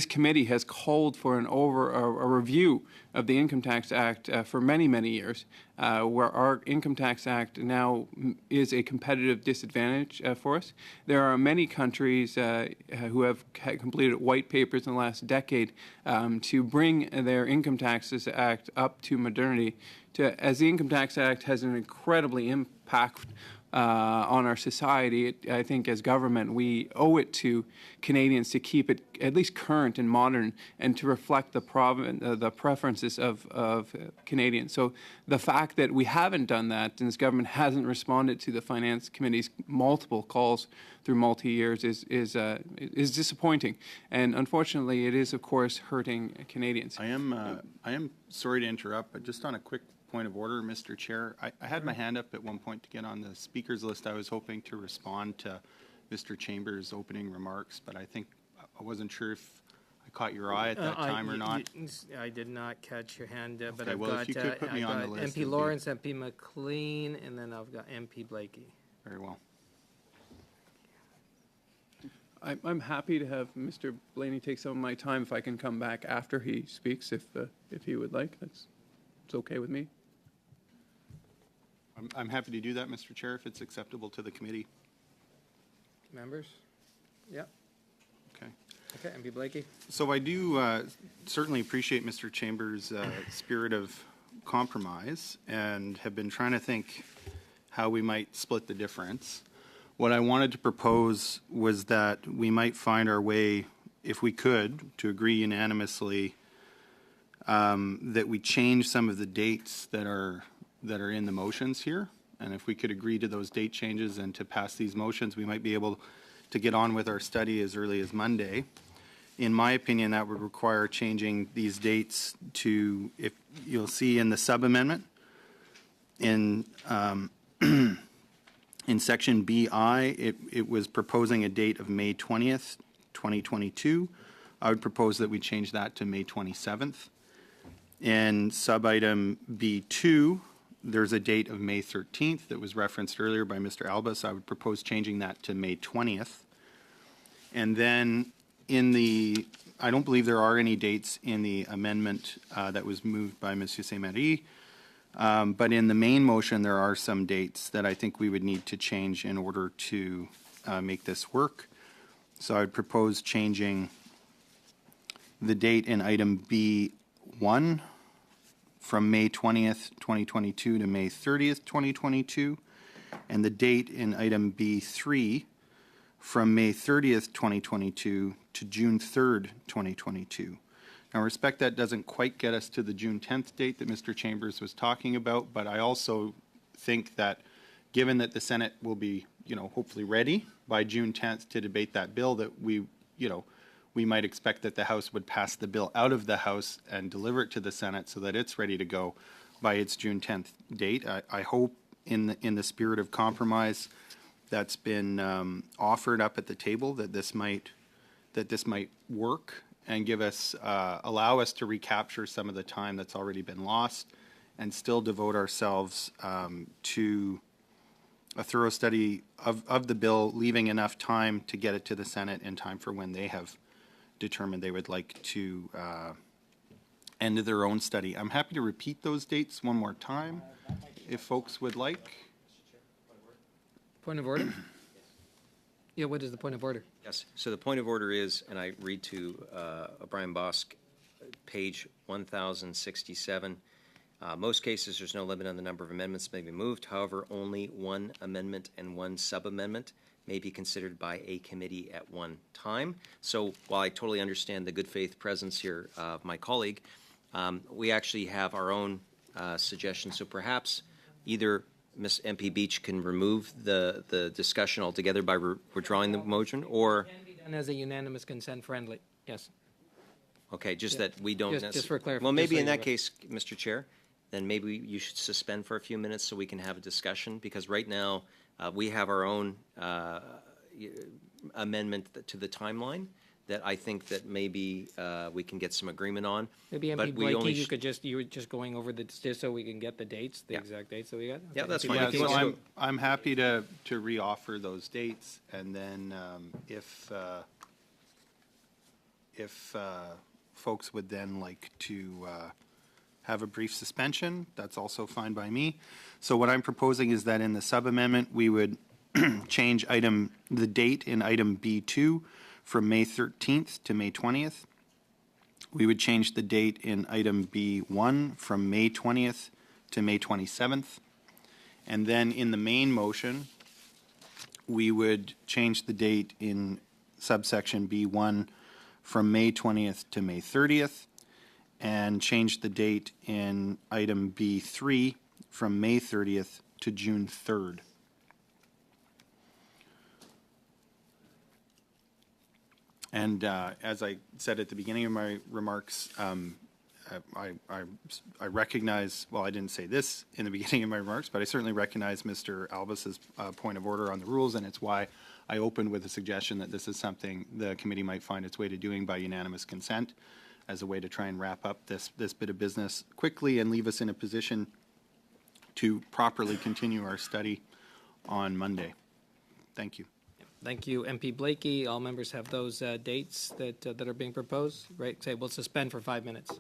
committee has called for a review of the Income Tax Act for many, many years, where our Income Tax Act now is a competitive disadvantage for us. There are many countries who have completed white papers in the last decade to bring their Income Taxes Act up to modernity, as the Income Tax Act has an incredibly impact on our society. I think as government, we owe it to Canadians to keep it at least current and modern, and to reflect the preferences of Canadians. So the fact that we haven't done that, and this government hasn't responded to the Finance Committee's multiple calls through multi-years is disappointing. And unfortunately, it is, of course, hurting Canadians. I am sorry to interrupt, but just on a quick point of order, Mr. Chair. I had my hand up at one point to get on the speakers list. I was hoping to respond to Mr. Chambers' opening remarks, but I think I wasn't sure if I caught your eye at that time or not. I did not catch your hand, but Okay, I've well, got, if you could put me on the list, MP Lawrence, MP McLean, and then I've got MP Blakey. Very well. I'm happy to have Mr. Blaney take some of my time if I can come back after he speaks, if he would like. It's okay with me. I'm happy to do that, Mr. Chair, if it's acceptable to the committee. Members? Yeah. Okay. Okay, MP Blakey. So I do certainly appreciate Mr. Chambers' spirit of compromise, and have been trying to think how we might split the difference. What I wanted to propose was that we might find our way, if we could, to agree unanimously that we change some of the dates that are in the motions here. And if we could agree to those date changes and to pass these motions, we might be able to get on with our study as early as Monday. In my opinion, that would require changing these dates to, if you'll see in the sub-amendment, in section BI, it was proposing a date of May 20th, 2022. I would propose that we change that to May 27th. In sub-item B2, there's a date of May 13th that was referenced earlier by Mr. Albus. I would propose changing that to May 20th. And then I don't believe there are any dates in the amendment that was moved by Monsieur Saint-Marie, but in the main motion there are some dates that I think we would need to change in order to make this work. So I would propose changing the date in item B1 from May 20th, 2022 to May 30th, 2022, and the date in item B3 from May 30th, 2022 to June 3rd, 2022. Now, I respect that doesn't quite get us to the June 10th date that Mr. Chambers was talking about, but I also think that given that the Senate will be, hopefully ready by June 10th to debate that bill, that we might expect that the House would pass the bill out of the House and deliver it to the Senate so that it's ready to go by its June 10th date. I hope in the spirit of compromise that's been offered up at the table that this might work and allow us to recapture some of the time that's already been lost and still devote ourselves to a thorough study of the bill, leaving enough time to get it to the Senate in time for when they have determined they would like to end their own study. I'm happy to repeat those dates one more time if folks would like. Point of order? Yeah, what is the point of order? Yes. So the point of order is, and I read to Brian Bosk, page 1067. Most cases, there's no limit on the number of amendments may be moved. However, only one amendment and one sub-amendment may be considered by a committee at one time. So while I totally understand the good faith presence here of my colleague, we actually have our own suggestions. So perhaps either Ms. MP Beach can remove the discussion altogether by withdrawing the motion, or... It can be done as a unanimous consent friendly, yes. Okay, just that we don't... Just for clarification. Well, maybe in that case, Mr. Chair, then maybe you should suspend for a few minutes so we can have a discussion, because right now we have our own amendment to the timeline that I think that maybe we can get some agreement on. Maybe MP but we Blakey, only you were just going over just so we can get the dates, the exact dates that we got? Yeah, that's MP fine. Blakey, Yeah, Yeah. so I'm happy to reoffer those dates, and then if folks would then like to have a brief suspension, that's also fine by me. So what I'm proposing is that in the sub-amendment, we would change the date in item B2 from May 13th to May 20th. We would change the date in item B1 from May 20th to May 27th. And then in the main motion, we would change the date in subsection B1 from May 20th to May 30th, and change the date in item B3 from May 30th to June 3rd. And as I said at the beginning of my remarks, I recognize, well, I didn't say this in the beginning of my remarks, but I certainly recognize Mr. Albus's point of order on the rules, and it's why I opened with a suggestion that this is something the committee might find its way to doing by unanimous consent as a way to try and wrap up this bit of business quickly and leave us in a position to properly continue our study on Monday. Thank you. Thank you, MP Blakey. All members have those dates that are being proposed, right? Say we'll suspend for 5 minutes.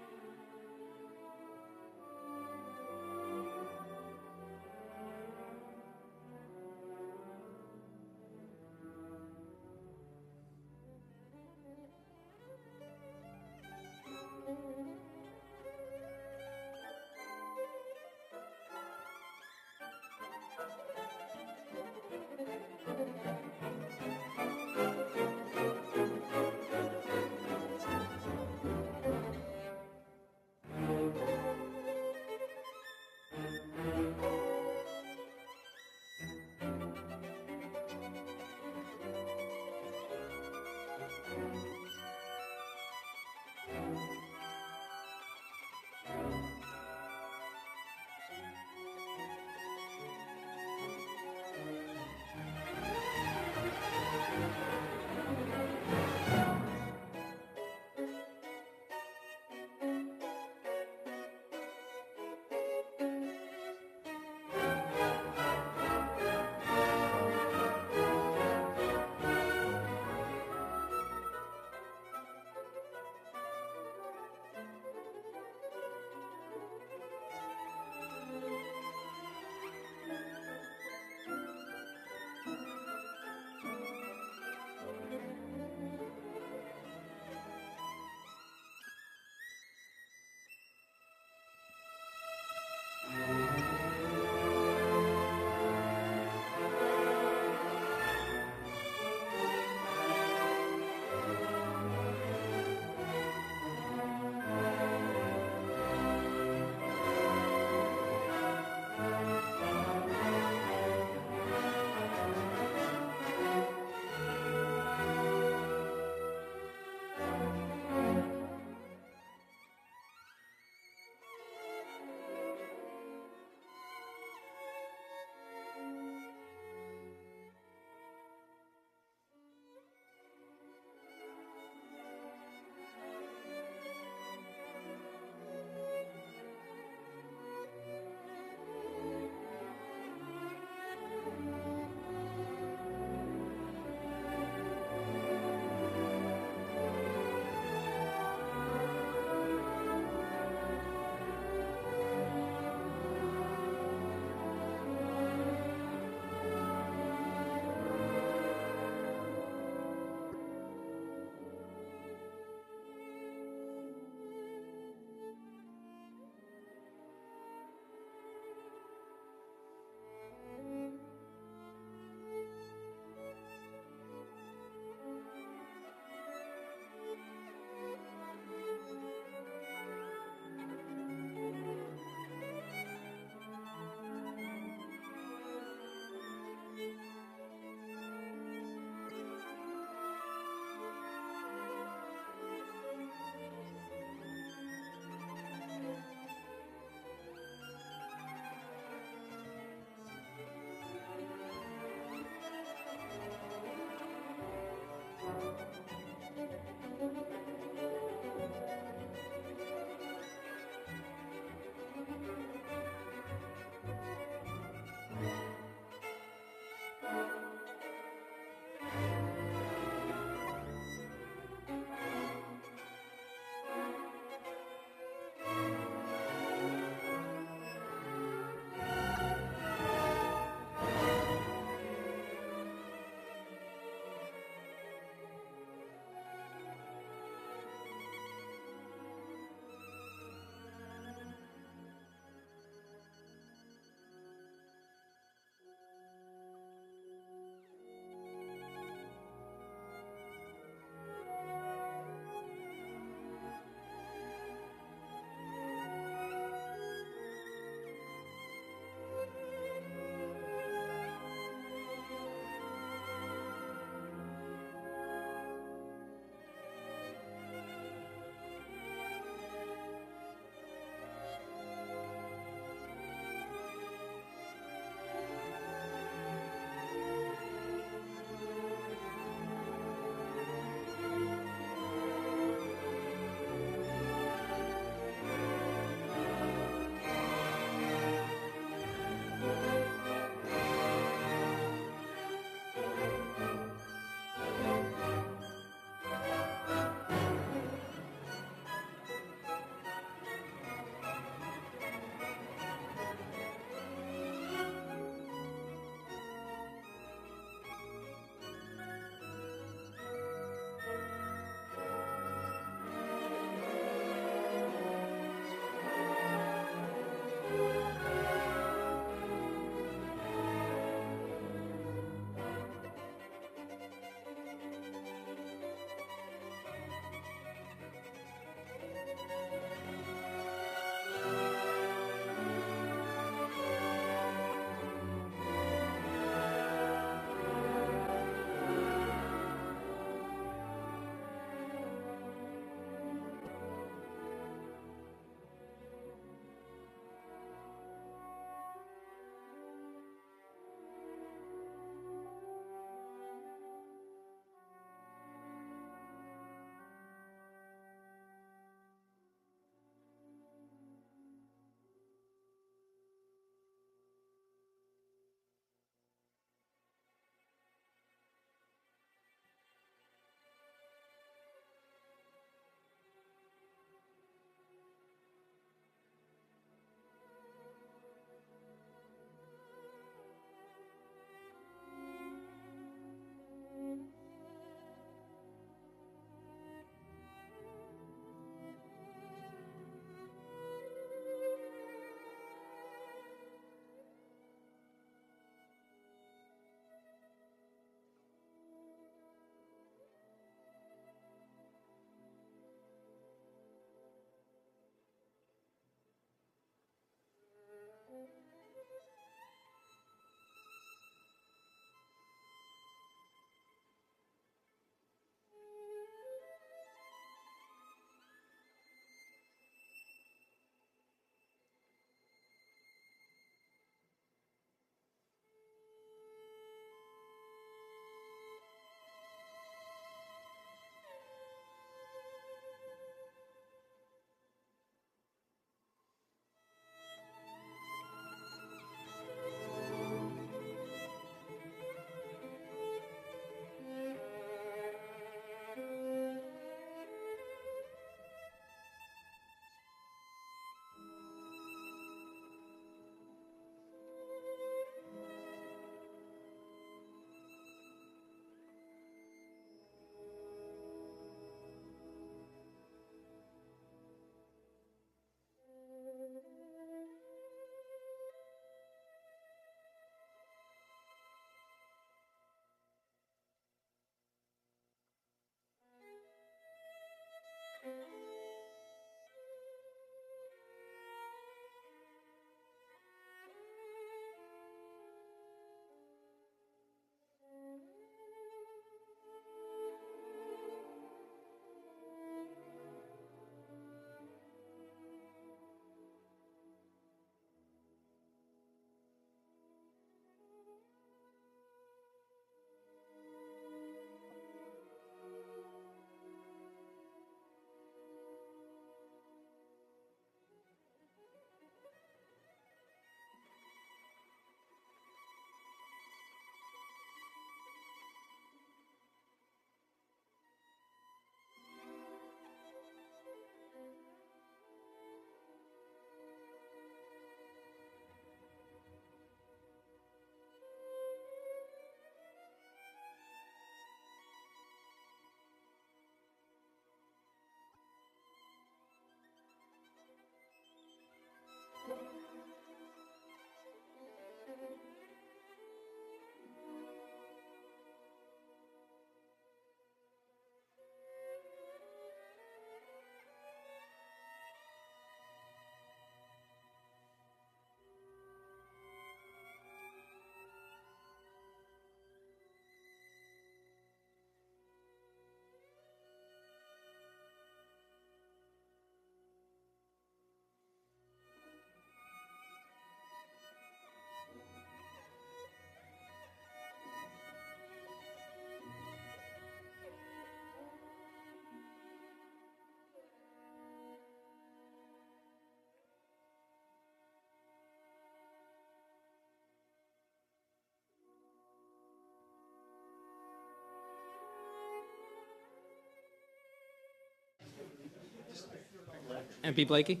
MP Blakey?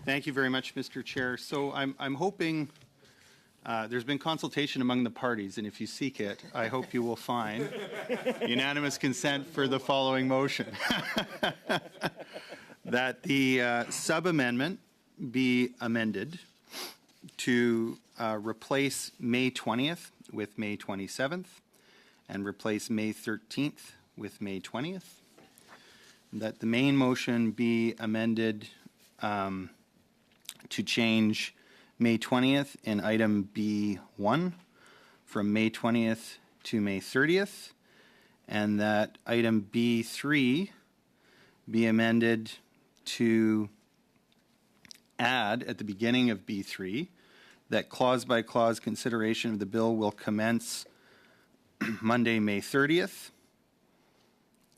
Thank you very much, Mr. Chair. So I'm hoping, there's been consultation among the parties, and if you seek it, I hope you will find unanimous consent for the following motion. That the sub-amendment be amended to replace May 20th with May 27th and replace May 13th with May 20th. That the main motion be amended to change May 20th in item B1 from May 20th to May 30th, and that item B3 be amended to add at the beginning of B3 that clause by clause consideration of the bill will commence Monday, May 30th,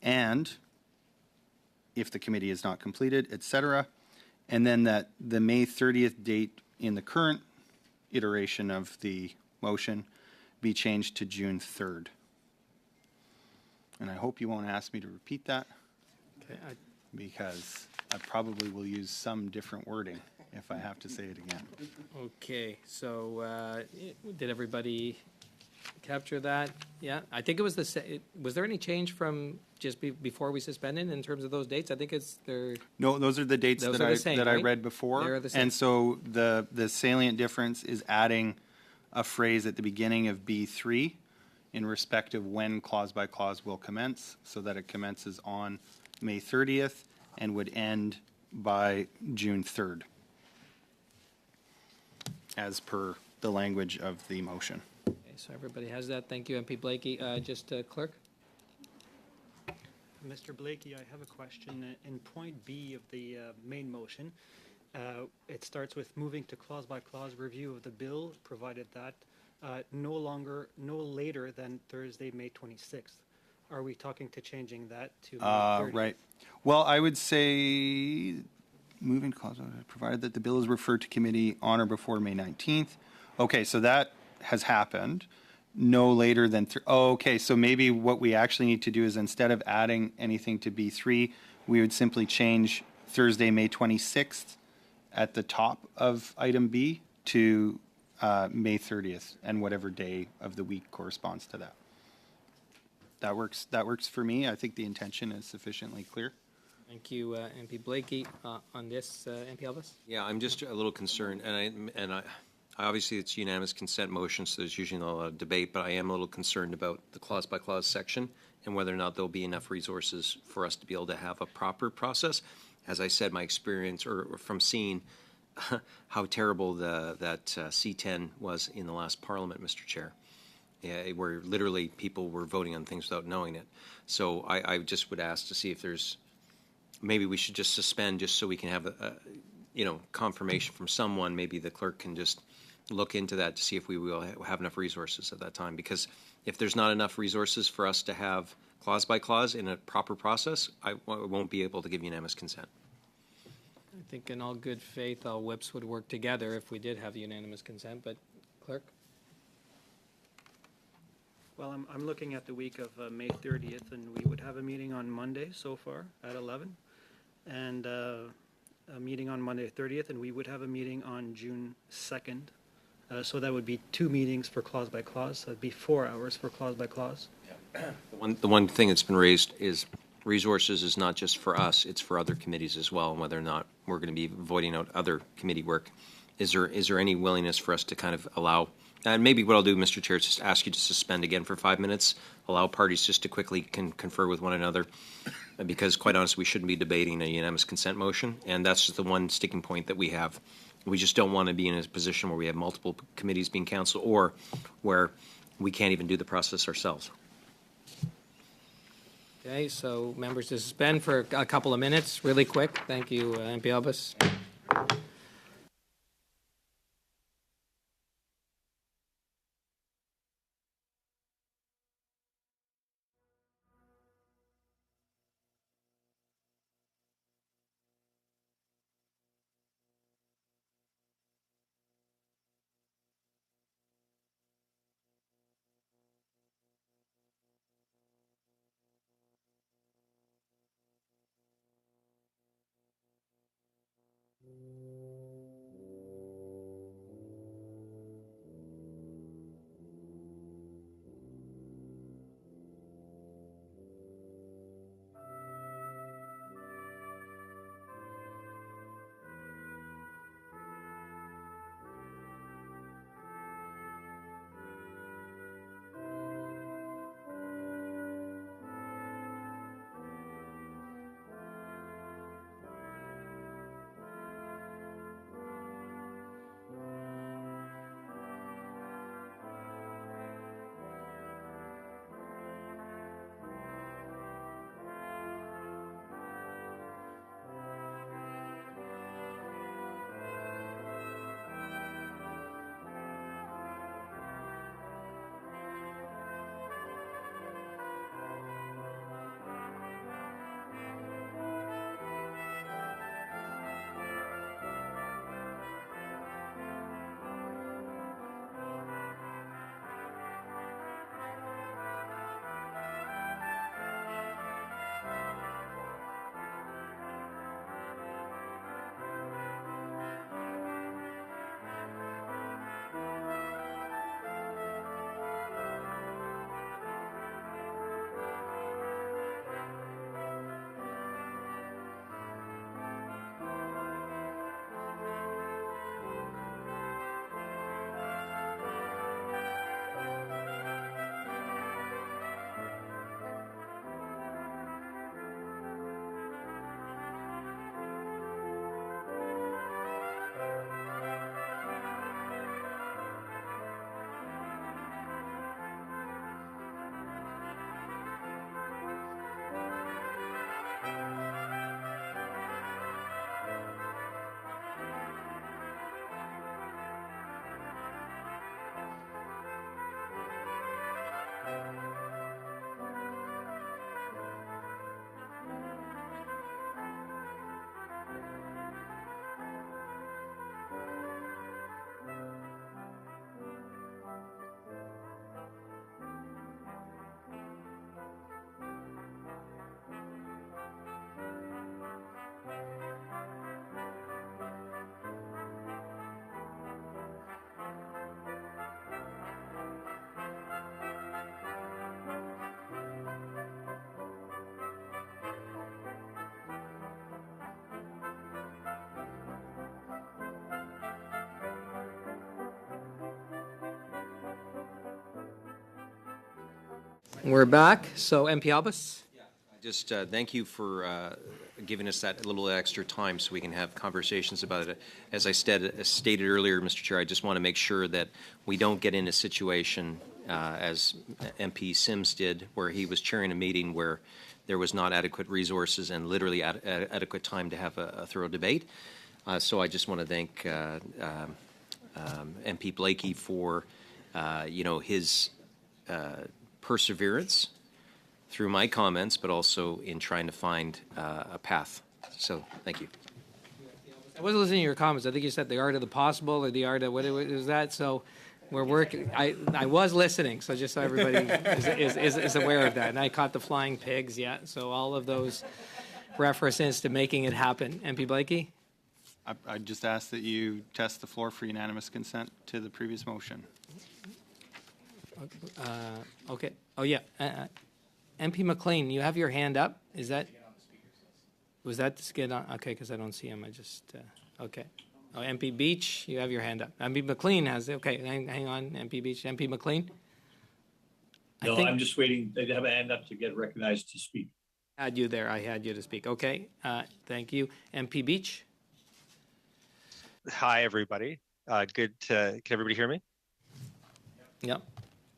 and if the committee is not completed, etc. And then that the May 30th date in the current iteration of the motion be changed to June 3rd. And I hope you won't ask me to repeat that, Okay, because I probably will use some different wording if I have to say it again. okay, so did everybody capture that? Yeah, I think it was was there any change from just before we suspended in terms of those dates? I think No, those are the dates Those that are the same, I right? read before. They're the same. And so the salient difference is adding a phrase at the beginning of B3 in respect of when clause by clause will commence, so that it commences on May 30th and would end by June 3rd, as per the language of the motion. Okay, so everybody has that. Thank you, MP Blakey. Just clerk? Mr. Blakey, I have a question. In point B of the main motion, it starts with moving to clause-by-clause review of the bill, provided that no later than Thursday, May 26th. Are we talking to changing that to May 30th? Right. Well, I would say moving clause, provided that the bill is referred to committee on or before May 19th. Okay, so that has happened. No later than, okay, so maybe what we actually need to do is, instead of adding anything to B3, we would simply change Thursday, May 26th at the top of item B to May 30th, and whatever day of the week corresponds to that. That works for me. I think the intention is sufficiently clear. Thank you, MP Blakey. On this, MP Elvis? Yeah, I'm just a little concerned, and I obviously it's unanimous consent motion, so there's usually not a lot of debate, but I am a little concerned about the clause by clause section and whether or not there'll be enough resources for us to be able to have a proper process. As I said, my experience or from seeing how terrible that C10 was in the last Parliament, Mr. Chair, where literally people were voting on things without knowing it. So I just would ask to see if there's, maybe we should just suspend just so we can have a confirmation from someone. Maybe the clerk can just look into that to see if we will have enough resources at that time. Because if there's not enough resources for us to have clause by clause in a proper process, I won't be able to give unanimous consent. I think in all good faith, all whips would work together if we did have unanimous consent, but clerk? Well, I'm looking at the week of May 30th, and we would have a meeting on Monday so far at 11, and a meeting on Monday 30th, and we would have a meeting on June 2nd. So that would be 2 meetings for clause by clause. So that'd be 4 hours for clause by clause. The one thing that's been raised is resources is not just for us, it's for other committees as well, and whether or not we're going to be voiding out other committee work. Is there any willingness for us to kind of allow, and maybe what I'll do, Mr. Chair, is just ask you to suspend again for 5 minutes, allow parties just to quickly confer with one another, because quite honestly, we shouldn't be debating a unanimous consent motion, and that's just the one sticking point that we have. We just don't want to be in a position where we have multiple committees being counselled, or where we can't even do the process ourselves. Okay, so members to suspend for a couple of minutes, really quick. Thank you, MP Elvis. We're back. So, MP Albus? Just thank you for giving us that little extra time so we can have conversations about it. As I stated earlier, Mr. Chair, I just want to make sure that we don't get in a situation, as MP Sims did, where he was chairing a meeting where there was not adequate resources and literally adequate time to have a thorough debate. So I just want to thank MP Blakey for, his perseverance through my comments, but also in trying to find a path. So, thank you. I wasn't listening to your comments. I think you said the art of the possible or the art of what is that? So, we're working. I was listening, so just so everybody is aware of that. And I caught the flying pigs. Yeah. So all of those references to making it happen. MP Blakey. I just ask that you test the floor for unanimous consent to the previous motion. Okay. Oh yeah. MP McLean, you have your hand up. Is that? Was that to get on? Okay, because I don't see him. I just okay. Oh, MP Beach, you have your hand up. MP McLean has it. Okay, hang on. MP Beach, MP McLean. No, I'm just waiting. They have a hand up to get recognized to speak. Had you there? I had you to speak. Okay. Thank you. MP Beach. Hi, everybody. Good to, can everybody hear me? Yep,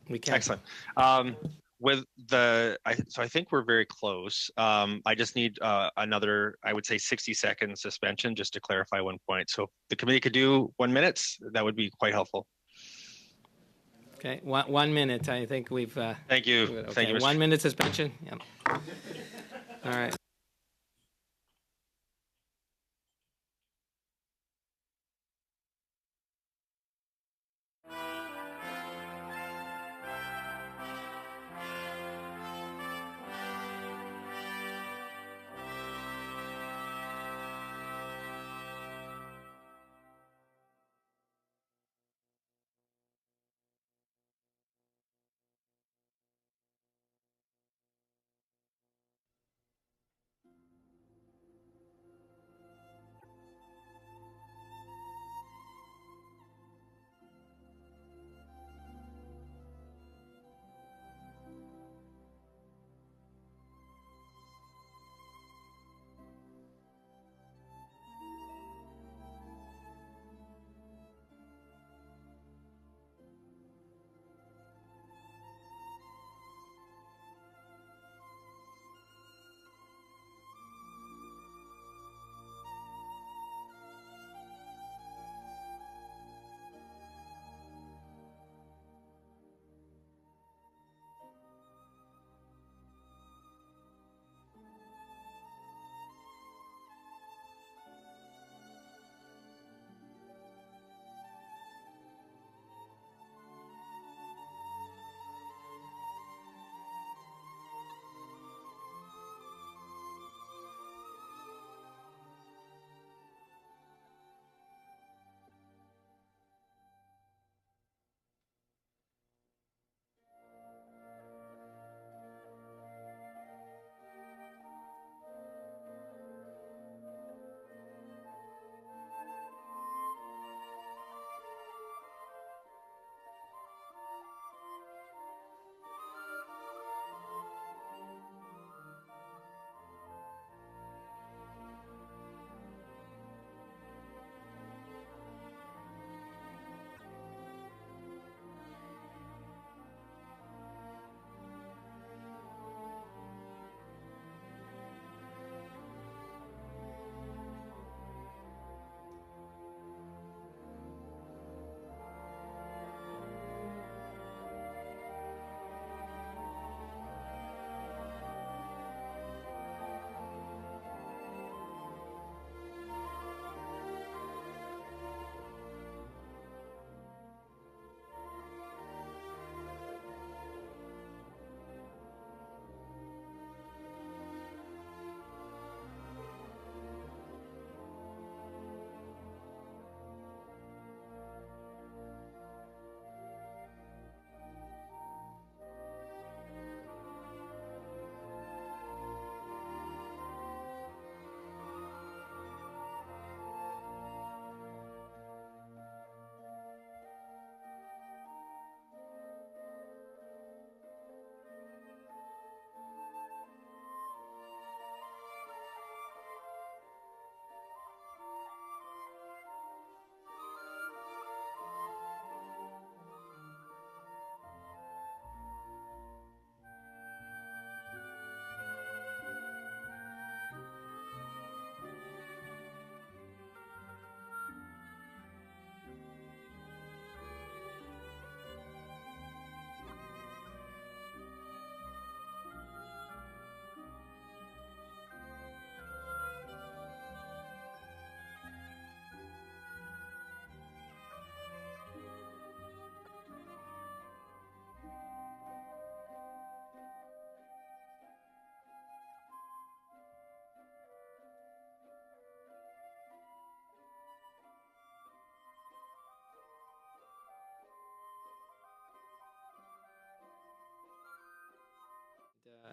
we can. Excellent. So I think we're very close. I just need another, I would say 60-second suspension just to clarify one point. So if the committee could do 1 minute, that would be quite helpful. Okay, 1 minute. I think we've. Thank you. Okay, Thank you, Mr. 1 minute suspension. Yep. All right.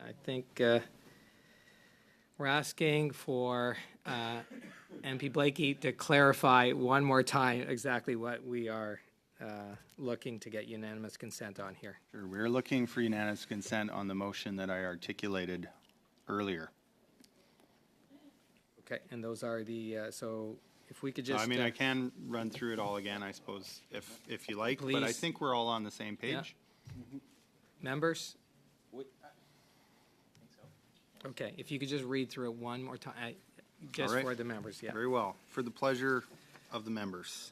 I think we're asking for MP Blakey to clarify one more time exactly what we are looking to get unanimous consent on here. Sure, we're looking for unanimous consent on the motion that I articulated earlier. Okay, and those are the, so if we could just. I mean, I can run through it all again, I suppose, if you like, but I Please. think we're all on the same page. Members? Okay, if you could just read through it one more time, just All right. for the members, yeah. Very well. For the pleasure of the members.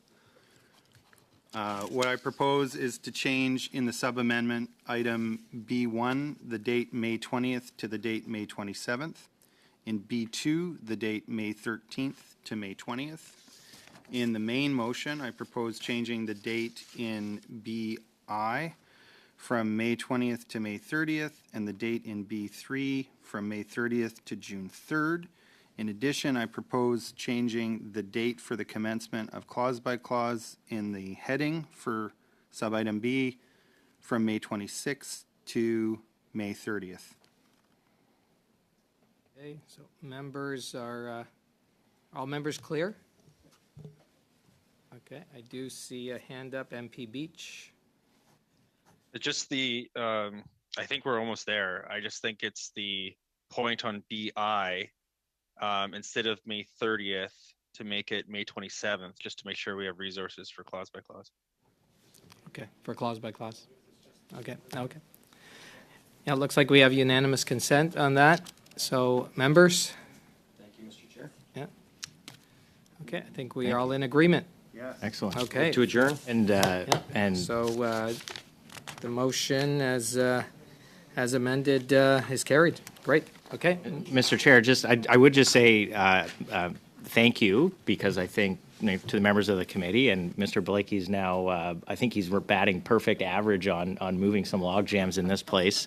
What I propose is to change in the sub-amendment item B1, the date May 20th to the date May 27th. In B2, the date May 13th to May 20th. In the main motion, I propose changing the date in BI from May 20th to May 30th, and the date in B3 from May 30th to June 3rd. In addition, I propose changing the date for the commencement of clause by clause in the heading for sub-item B from May 26th to May 30th. Okay, so members are, all members clear? Okay, I do see a hand up, MP Beach. It's just the, I think we're almost there. I just think it's the point on BI, instead of May 30th to make it May 27th, just to make sure we have resources for clause by clause. Okay, for clause by clause. Okay, okay. Yeah, it looks like we have unanimous consent on that. So, members? Thank you, Mr. Chair. Yeah. Okay, I think we are all in agreement. Excellent. Okay. To adjourn? And, and So, the motion as amended is carried. Great. Okay. Mr. Chair, just I would just say thank you, because I think to the members of the committee, and Mr. Blakey's now I think he's batting perfect average on moving some log jams in this place,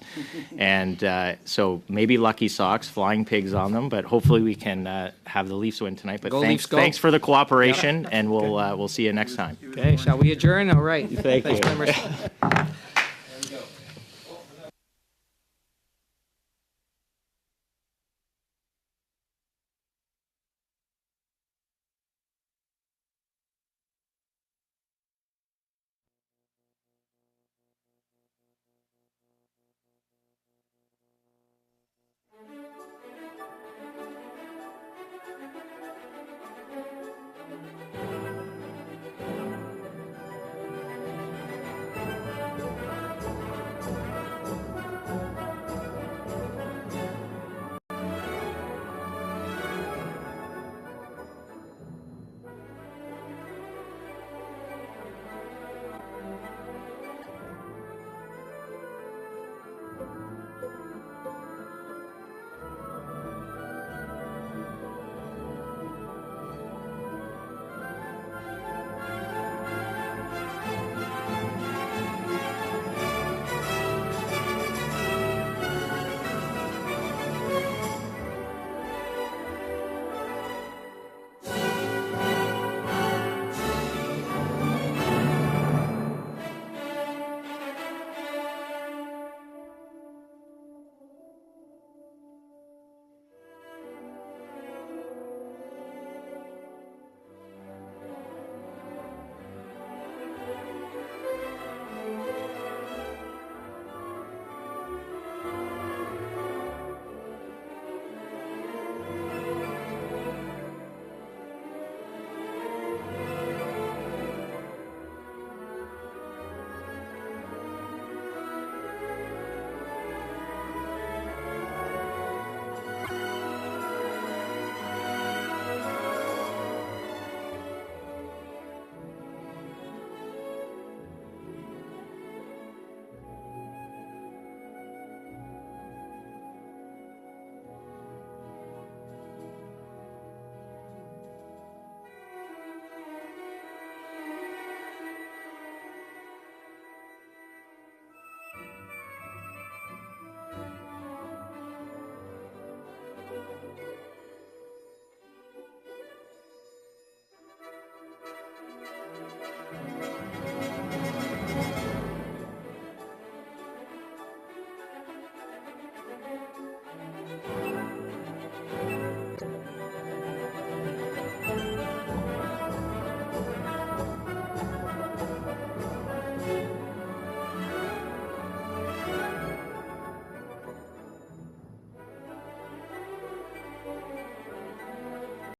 and so maybe lucky socks, flying pigs on them, but hopefully we can have the Leafs win tonight. But Go thanks, Leafs, go. thanks for the cooperation, and we'll see you next time. Okay, shall we adjourn? All right. Thank Thanks, you. members.